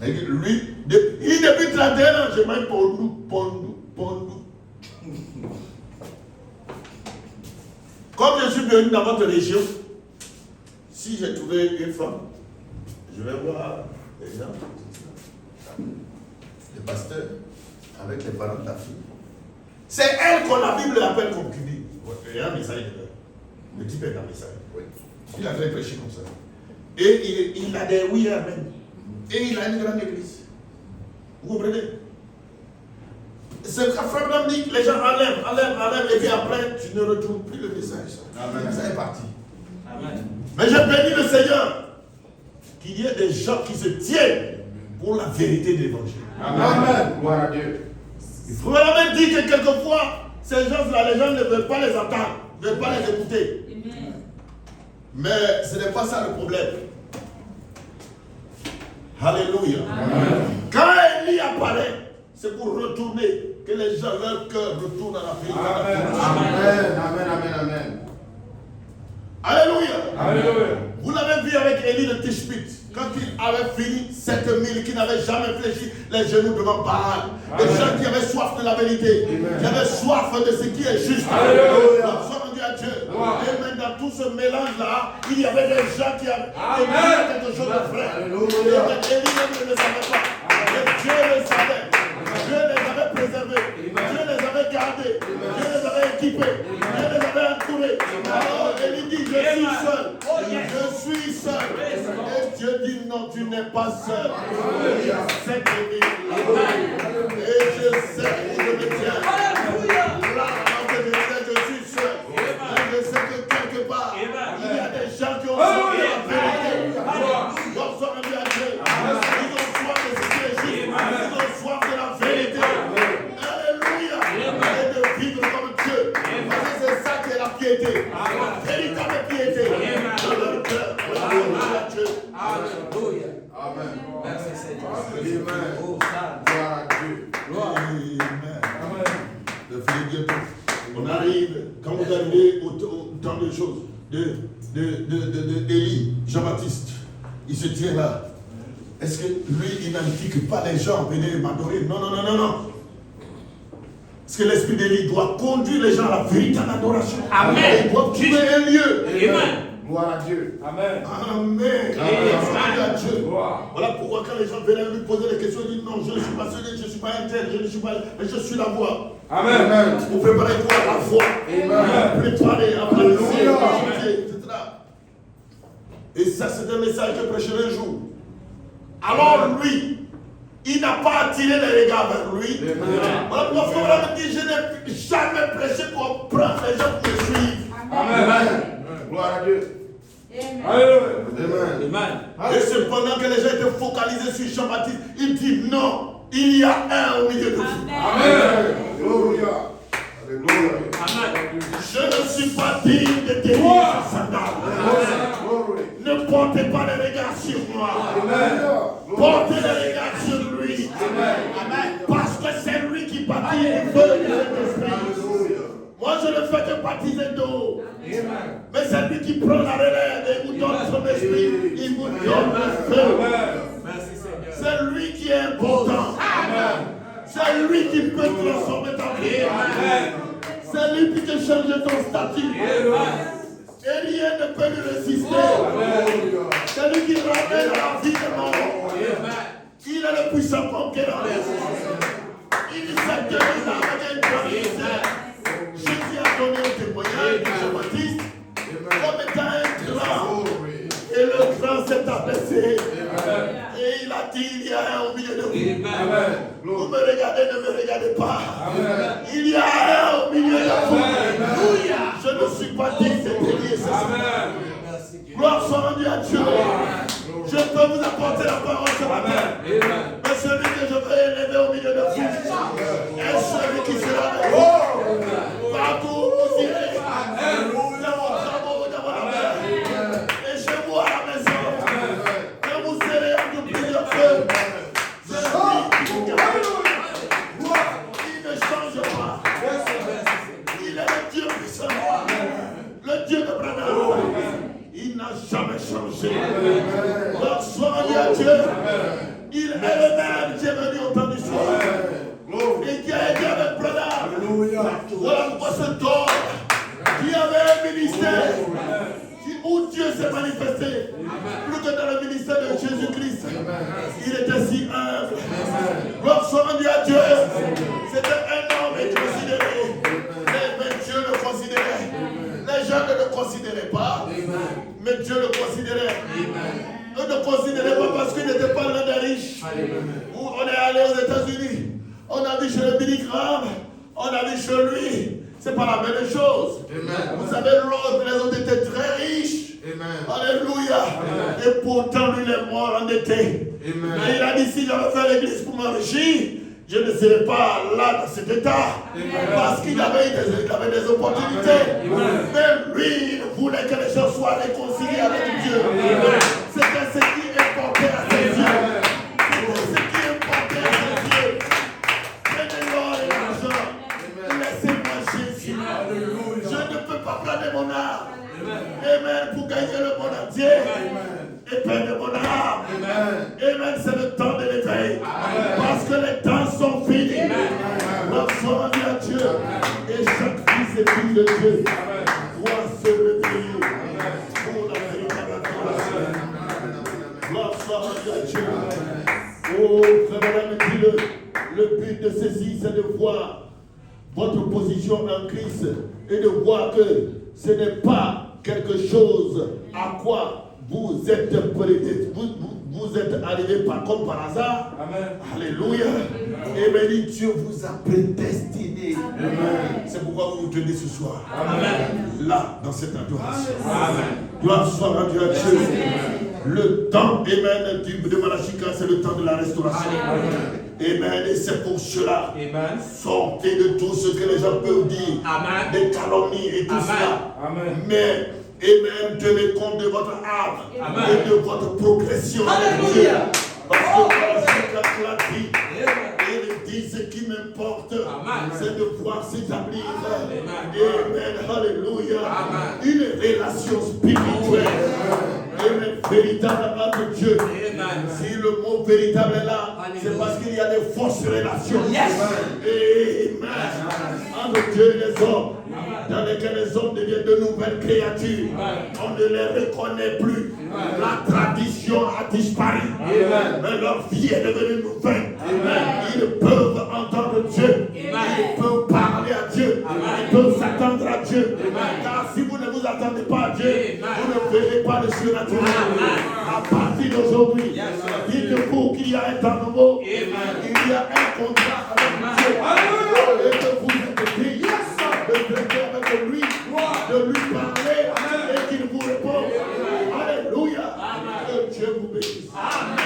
Et lui, depuis 31 ans, je mange pondou. Comme je suis venu dans votre région, si j'ai trouvé une femme, je vais voir les gens, le pasteur, avec les parents de la fille. C'est elle qu'on la Bible appelle concubine. Il y a un message de le type est un message. Oui. Il a fait prêcher comme ça. Et il a des oui et amen. Et il a une grande église. Vous comprenez? C'est quand Frère Blanc dit que les gens enlèvent, et puis après, tu ne retrouves plus le message. Amen. Ça est parti. Amen. Mais je bénis le Seigneur qu'il y ait des gens qui se tiennent pour la vérité de l'évangile. Amen. Gloire à Dieu. Il faut même dire que quelquefois, ces gens-là, les gens ne veulent pas les entendre, ne veulent pas les écouter. Amen. Mais ce n'est pas ça le problème. Alléluia. Amen. Quand Élie apparaît, c'est pour retourner, que les gens, leur cœur retourne à la vérité. Amen. Alléluia. Alléluia. Vous l'avez vu avec Élie de Tishbit, quand il avait fini 7000 qui n'avaient jamais fléchi les genoux devant Baal. Des gens qui avaient soif de la vérité, qui avaient soif de ce qui est juste. Alléluia. Nous sommes rendus à Dieu. Et même dans tout ce mélange-là, il y avait des gens qui avaient quelque chose de vrai. Alléluia. Et Élie ne le savait pas. Et Dieu le savait. Dieu les avait préservés. Dieu les avait gardés. Dieu les avait équipés. Dieu les avait entourés. Alors Élie dit, je suis seul. Je suis seul. Et Dieu dit, non, tu n'es pas seul. Je sais que et je sais où je me tiens. Là, je suis seul. Et je sais que quelque part, il y a des gens qui ont soif de la vérité. Ils ont soif de la vérité. Ils ont soif de ce qui est juste. Ils ont soif de la vérité. Alléluia. Et de vivre comme Dieu. Parce que c'est ça qui est la piété. La véritable piété. Dans leur cœur. Alléluia. Alléluia. Amen. Merci Seigneur. Amen. Gloire à Dieu. Amen. Le Philippe, on arrive, quand vous arrivez au temps de choses, d'Élie, Jean-Baptiste, il se tient là. Est-ce que lui, il n'indique pas les gens, venez m'adorer? Non. Parce que l'esprit d'Élie doit conduire les gens à la véritable adoration. Amen. Il doit trouver un lieu. Amen. Gloire à Dieu. Amen. Gloire à Dieu. Voilà pourquoi quand les gens venaient lui poser des questions, ils disent non, je ne suis pas celui, je ne suis pas un tel, je ne suis pas, mais je suis la voix. Amen. Vous préparez quoi? La voix. Amen. Préparez à la etc. Et ça, c'est un message que prêcherai un jour. Alors lui, il n'a pas attiré les regards vers lui. Voilà pourquoi Frère me dit, je n'ai jamais prêché pour prendre les gens pour me suivre. Amen. Gloire à Dieu. Amen. Et cependant que les gens étaient focalisés sur Jean-Baptiste, il dit non, il y a un au milieu de vous. Amen. Alléluia. Je ne suis pas digne de tenir ce sandal. Ne portez pas les regards sur moi. Portez les regards sur lui. Parce que c'est lui qui baptise le feu de Saint-Esprit. Moi, je ne fais que baptiser d'eau. Mais c'est lui qui prend la relève et vous donne son esprit. Il vous donne le feu. C'est lui qui est important. C'est lui qui peut transformer ta vie. C'est lui qui peut changer ton statut. Et rien ne peut lui résister. C'est lui qui ramène à la vie de mort. Il est le puissant conquérant. Il s'est tenu avec un grand ministère. Jésus a donné un témoignage de Jean-Baptiste comme étant un grand. Et le grand s'est abaissé. Et il a dit, il y a un au milieu de vous. Vous me regardez, ne me regardez pas. Il y a un au milieu de vous. Je ne suis pas digne de bénir ce. Gloire soit rendue à Dieu. Je peux vous apporter la parole ce matin. Mais celui que je veux élever au milieu de vous est celui qui sera avec vous. Partout où vous irez. Dans vos travaux, dans votre main. Et chez vous à la maison. Quand vous serez accomplis de feu. C'est lui qui vous garde. Il ne change pas. Il est le Dieu puissant. Le Dieu de Branham. a changé. Gloire soit à Dieu. Il est le même qui est venu au temps du soir. Et qui a été avec Branham. Voilà pourquoi ce don qui avait un ministère où Dieu s'est manifesté. Plus que dans le ministère de Jésus-Christ. Il était si humble. Gloire soit rendue à Dieu. C'était un homme considéré. Mais Dieu le considérait. Les gens ne le considéraient pas. Mais Dieu le considérait. Eux ne considéraient pas parce qu'il n'était pas l'un des riches. Où on est allé aux États-Unis. On a vu chez le Billy Graham. On a vu chez lui. C'est pas la même chose. Vous savez, l'autre, les autres étaient très riches. Alléluia. Et pourtant, lui, il est mort endetté. Mais il a dit, si j'avais fait l'église pour m'enrichir, je ne serais pas là dans cet état. Parce qu'il avait des opportunités. Mais lui, il voulait que les gens soient réconciliés avec Dieu. C'était ce qui importait à ses yeux. C'était ce qui importait à ses yeux. Prenez l'or et l'argent. Laissez-moi Jésus. Je ne peux pas planer mon âme. Amen. Pour gagner le monde entier. Et perdre mon âme. Amen. C'est le temps de l'éveil. Parce que les temps sont finis. Gloire soit rendue à Dieu. Et chaque fils et fille de Dieu doit se réveiller pour la véritable adoration. Gloire soit rendue à Dieu. Oh, frère, dis-le. Le but de ceci, c'est de voir votre position en Christ et de voir que ce n'est pas quelque chose à quoi vous êtes arrivé comme par hasard. Amen. Alléluia. Et béni Dieu vous a prédestiné. C'est pourquoi vous vous tenez ce soir. Amen. Là, dans cette adoration. Amen. Gloire soit rendue à Dieu. Le temps, amen, de Malachika, c'est le temps de la restauration. Amen. Et c'est pour cela. Amen. Sortez de tout ce que les gens peuvent dire. Amen. Des calomnies et tout cela. Amen. Mais amen, tenez compte de votre âme. Amen. Et de votre progression. Alléluia. Parce que Malachika l'a dit. Il dit ce qui m'importe, c'est de pouvoir s'établir. Amen. Alléluia. Une relation spirituelle. Amen. Véritable entre Dieu. Si le mot véritable est là, c'est parce qu'il y a des fausses relations. Amen. Entre Dieu et les hommes. Dans lesquels les hommes deviennent de nouvelles créatures. On ne les reconnaît plus. La tradition a disparu. Mais leur vie est devenue nouvelle. Ils peuvent entendre Dieu. Ils peuvent parler à Dieu. Ils peuvent s'attendre à Dieu. Car si vous ne vous attendez pas à Dieu, vous ne verrez pas le surnaturel. À partir d'aujourd'hui, dites-vous qu'il y a un temps nouveau. Il y a un contrat avec Dieu. Et que vous êtes digne de traiter avec lui, de lui parler et qu'il vous répond. Alléluia. Que Dieu vous bénisse. Amen.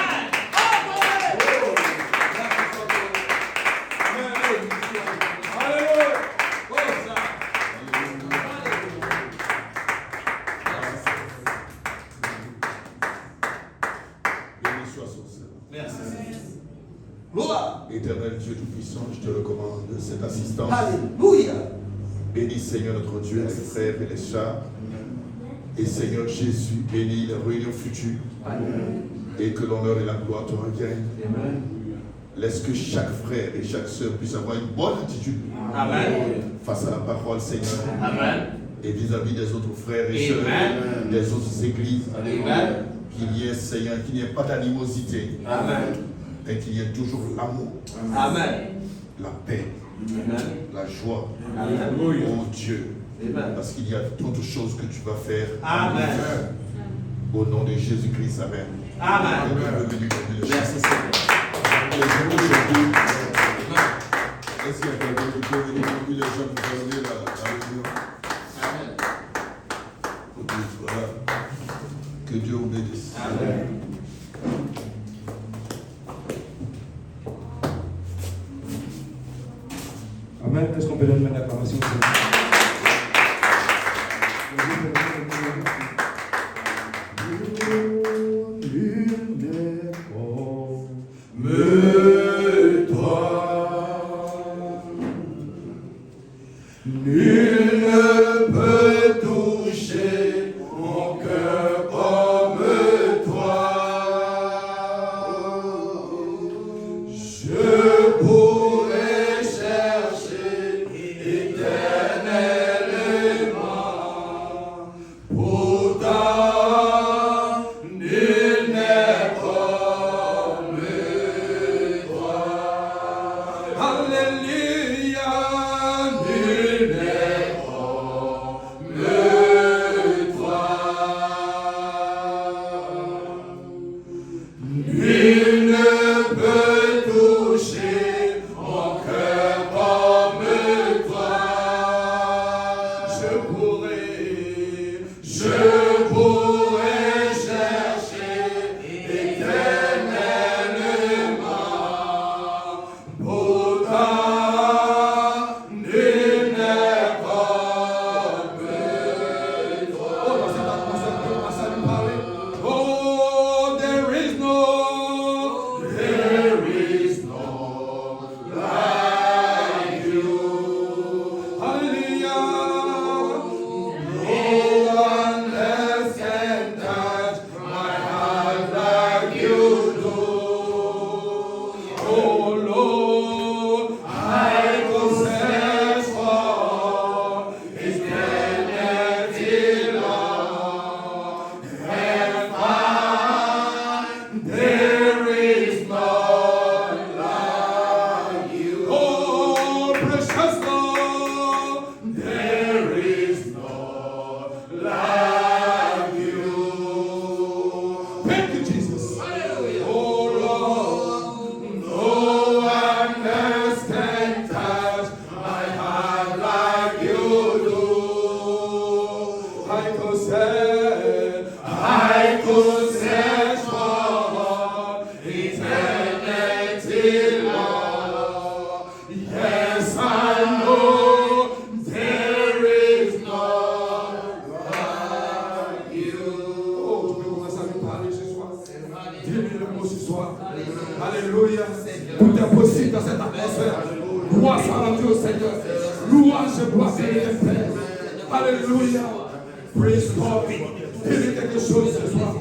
Éternel Dieu Tout-Puissant, je te recommande cette assistance. Alléluia. Bénis Seigneur notre Dieu, les frères et les sœurs. Et Seigneur Jésus, bénis la réunion future. Amen. Et que l'honneur et la gloire te reviennent. Amen. Laisse que chaque frère et chaque sœur puisse avoir une bonne attitude. Amen. Face à la parole, Seigneur. Amen. Et vis-à-vis des autres frères et sœurs, des autres églises. Amen. Qu'il y ait, Seigneur, qu'il n'y ait pas d'animosité. Amen. Et qu'il y ait toujours l'amour. Amen. La paix. Amen. La joie. Amen. Oh Dieu. Amen. Parce qu'il y a d'autres choses que tu vas faire. Amen. Au nom de Jésus-Christ. Amen. Amen. Merci Seigneur. Est-ce qu'il y a quelqu'un qui peut venir parmi les gens pour fermer la réunion? Amen. Voilà. Que Dieu vous bénisse. Amen. Amen. Est-ce qu'on peut donner une acclamation? Mais toi, nul ne peut toucher mon cœur comme soir. Alléluia. Tout est possible dans cette atmosphère. Gloire soit rendue au Seigneur. Louange et gloire à Père. Alléluia. Praise God. Dis-lui quelque chose ce soir.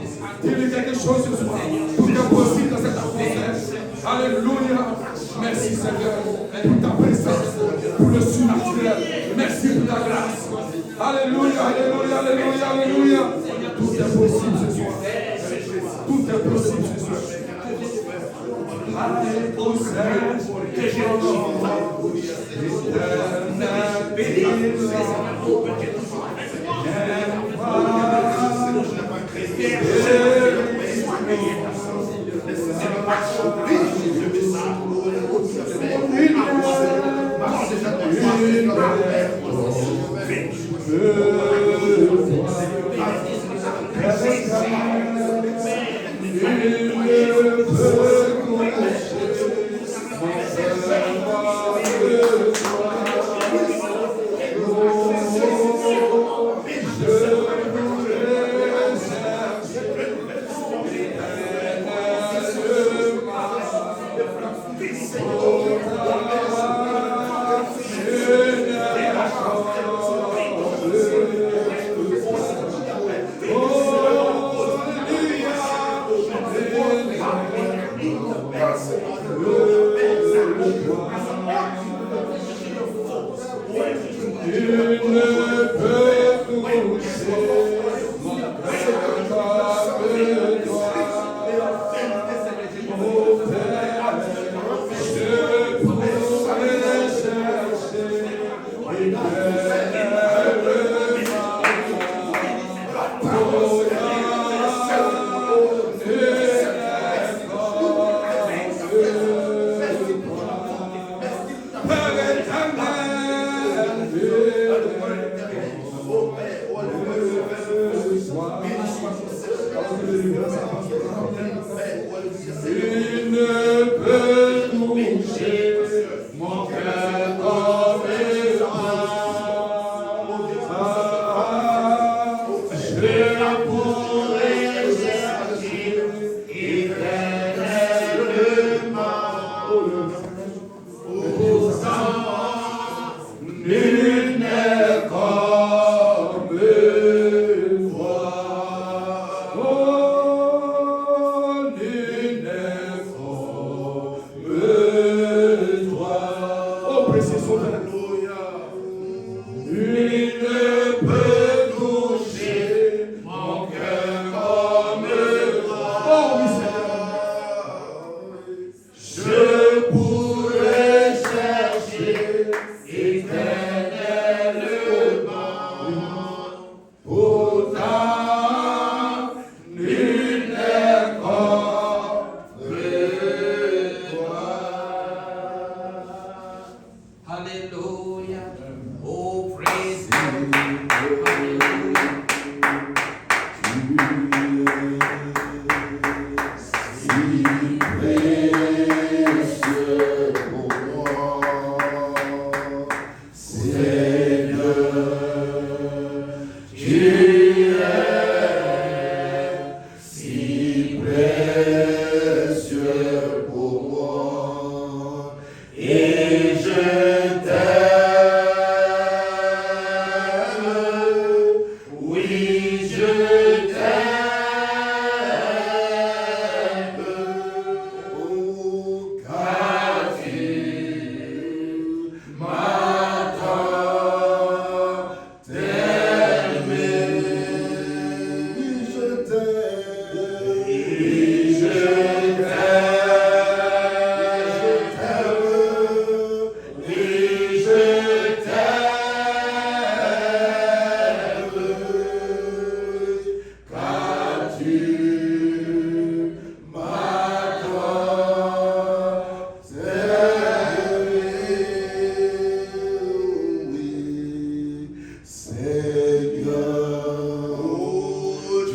Dis-lui quelque chose ce soir. Tout est possible dans cette atmosphère. Alléluia. Merci Seigneur pour ta présence, pour le surnaturel. Merci pour ta grâce. Alléluia, alléluia, alléluia, alléluia. Tout est possible ce soir. Tout est possible ce soir.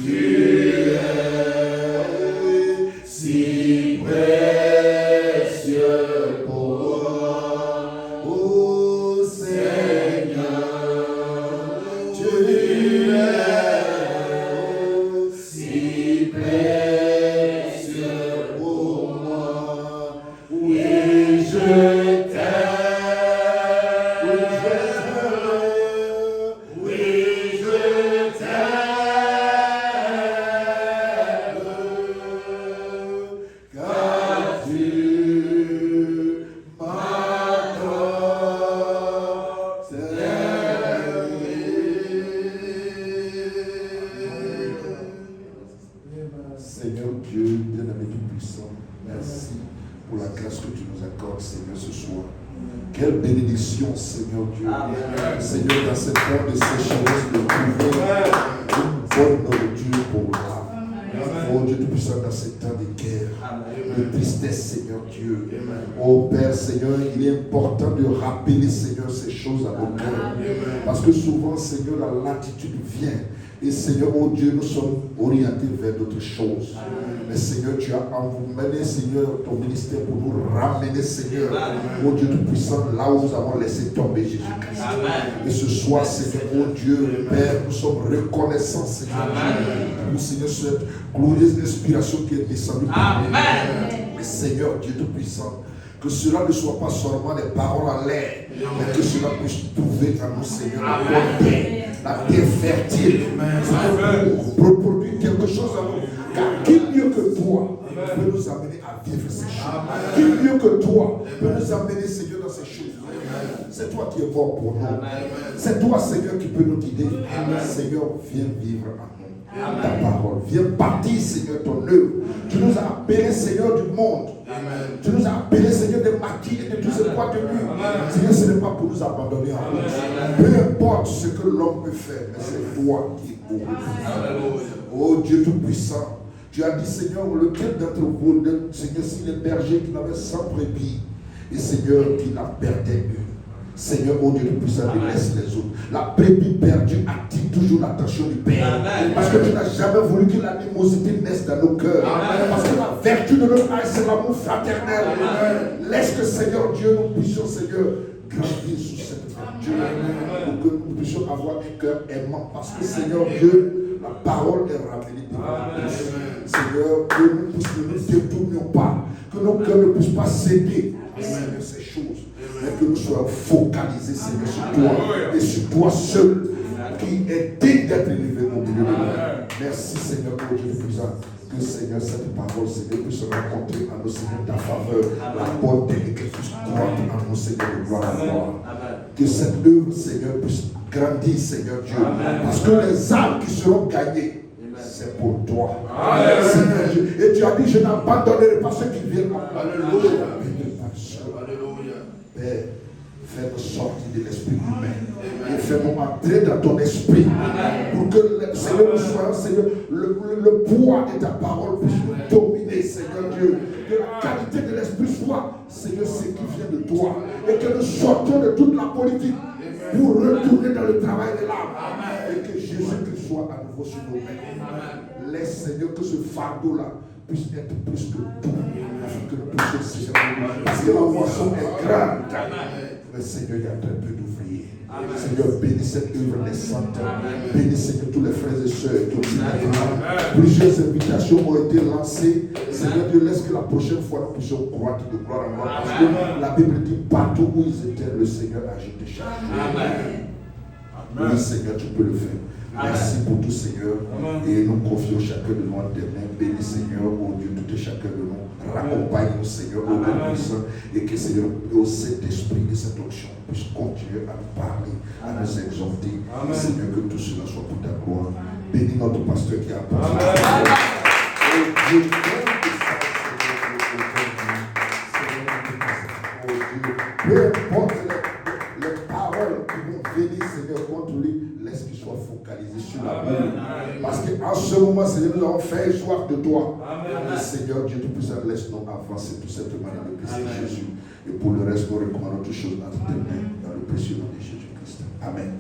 Tu es Seigneur Dieu, bien-aimé Tout-Puissant, merci pour la grâce que tu nous accordes, Seigneur, ce soir. Quelle bénédiction, Seigneur Dieu. Seigneur, dans cette heure de sécheresse, de trouver une bonne nourriture pour l'âme. Oh Dieu Tout-Puissant, dans ces temps de guerre, de tristesse, Seigneur Dieu. Oh Père, Seigneur, il est important de rappeler, Seigneur, ces choses à nos cœurs. Parce que souvent, Seigneur, la latitude vient. Et Seigneur, oh Dieu, nous sommes orientés vers d'autres choses. Mais Seigneur, tu as emmené, Seigneur, ton ministère pour nous ramener, Seigneur, oh Dieu Tout-Puissant, là où nous avons laissé tomber Jésus-Christ. Et ce soir, Seigneur, oh Dieu, Père, nous sommes reconnaissants, Seigneur, pour Seigneur, cette glorieuse inspiration qui est descendue. Mais Seigneur, Dieu Tout-Puissant, que cela ne soit pas seulement des paroles en l'air, mais que cela puisse trouver en nous, Seigneur, la terre fertile, pour reproduire quelque chose en nous. Car qui mieux que toi peut nous amener à vivre ces choses? Qui mieux que toi peut nous amener, Seigneur, dans ces choses? C'est toi qui es mort pour nous. C'est toi, Seigneur, qui peux nous guider. Seigneur, viens vivre en nous ta parole. Viens bâtir, Seigneur, ton œuvre. Tu nous as appelés, Seigneur, du monde. Tu nous as appelés, Seigneur, des maquis et de tous ces poids de nuit. Seigneur, ce n'est pas pour nous abandonner en route. Peu importe ce que l'homme peut faire, mais c'est toi qui es beau. Oh Dieu Tout-Puissant, tu as dit, Seigneur, lequel d'entre vous, Seigneur, si les bergers qui n'avaient 100 brebis, et Seigneur, qui la perdait une. Seigneur, oh Dieu Tout-Puissant, laisse les autres. La brebis perdue attire toujours l'attention du Père. Parce que tu n'as jamais voulu que l'animosité naisse dans nos cœurs. Parce que la vertu de notre âge, c'est l'amour fraternel. Laisse que, Seigneur Dieu, nous puissions, Seigneur, grandir sous cette vertu. Pour que nous puissions avoir un cœur aimant. Parce que, Seigneur Dieu, la parole est ramenée devant nous. Seigneur, que nous ne nous détournions pas. Que nos cœurs ne puissent pas céder à ces choses. Mais que nous soyons focalisés, Seigneur, sur toi et sur toi seul, qui est digne d'être élevé au milieu de nous. Merci, Seigneur, pour Dieu puissant. Que, Seigneur, cette parole, Seigneur, puisse rencontrer en nous, Seigneur, ta faveur, la bonté, et qu'elle puisse croître en nous, Seigneur, de gloire à gloire. Que cette œuvre, Seigneur, puisse grandir, Seigneur Dieu. Parce que les âmes qui seront gagnées, c'est pour toi. Seigneur Dieu. Et tu as dit, je n'abandonnerai pas ceux qui viennent à moi. Alléluia. Père, fais-nous sortir de l'esprit humain et fais-nous entrer dans ton esprit pour que, Seigneur, nous soyons, Seigneur, le poids de ta parole puisse nous dominer, Seigneur Dieu. Que la qualité de l'esprit soit, Seigneur, ce qui vient de toi et que nous sortions de toute la politique pour retourner dans le travail de l'âme et que Jésus-Christ soit à nouveau sur nos mains. Laisse, Seigneur, que ce fardeau-là puisse être plus que tout, afin que nous puissions, Seigneur, parce que la moisson est grande. Mais Seigneur, il y a très peu d'ouvriers. Seigneur, bénis cette œuvre naissante. Bénis, Seigneur, tous les frères et sœurs qui ont été. Plusieurs invitations ont été lancées. Seigneur Dieu, laisse que la prochaine fois nous puissions croître de gloire en gloire. Parce que la Bible dit partout où ils étaient, le Seigneur agit chaque jour. Oui, Seigneur, tu peux le faire. Merci pour tout, Seigneur. Et nous confions chacun de nous en tes mains. Bénis, Seigneur, au Dieu, tout et chacun de nous. Raccompagne-nous, Seigneur, au Dieu puissant. Et que, Seigneur, au Saint-Esprit de cette onction puisse continuer à nous parler, à nous exhorter. Seigneur, que tout cela soit pour ta gloire. Bénis notre pasteur qui a apporté. Oh Dieu, peu importe les paroles qui vont venir, Seigneur, contre lui, laisse qu'il soit focalisé sur la Bible. Parce qu'en ce moment, Seigneur, nous avons fait soif de toi. Et Seigneur, Dieu Tout-Puissant, laisse-nous avancer tout simplement dans le Christ Jésus. Et pour le reste, nous recommandons toutes choses entre tes mains, dans le précieux nom de Jésus-Christ. Amen.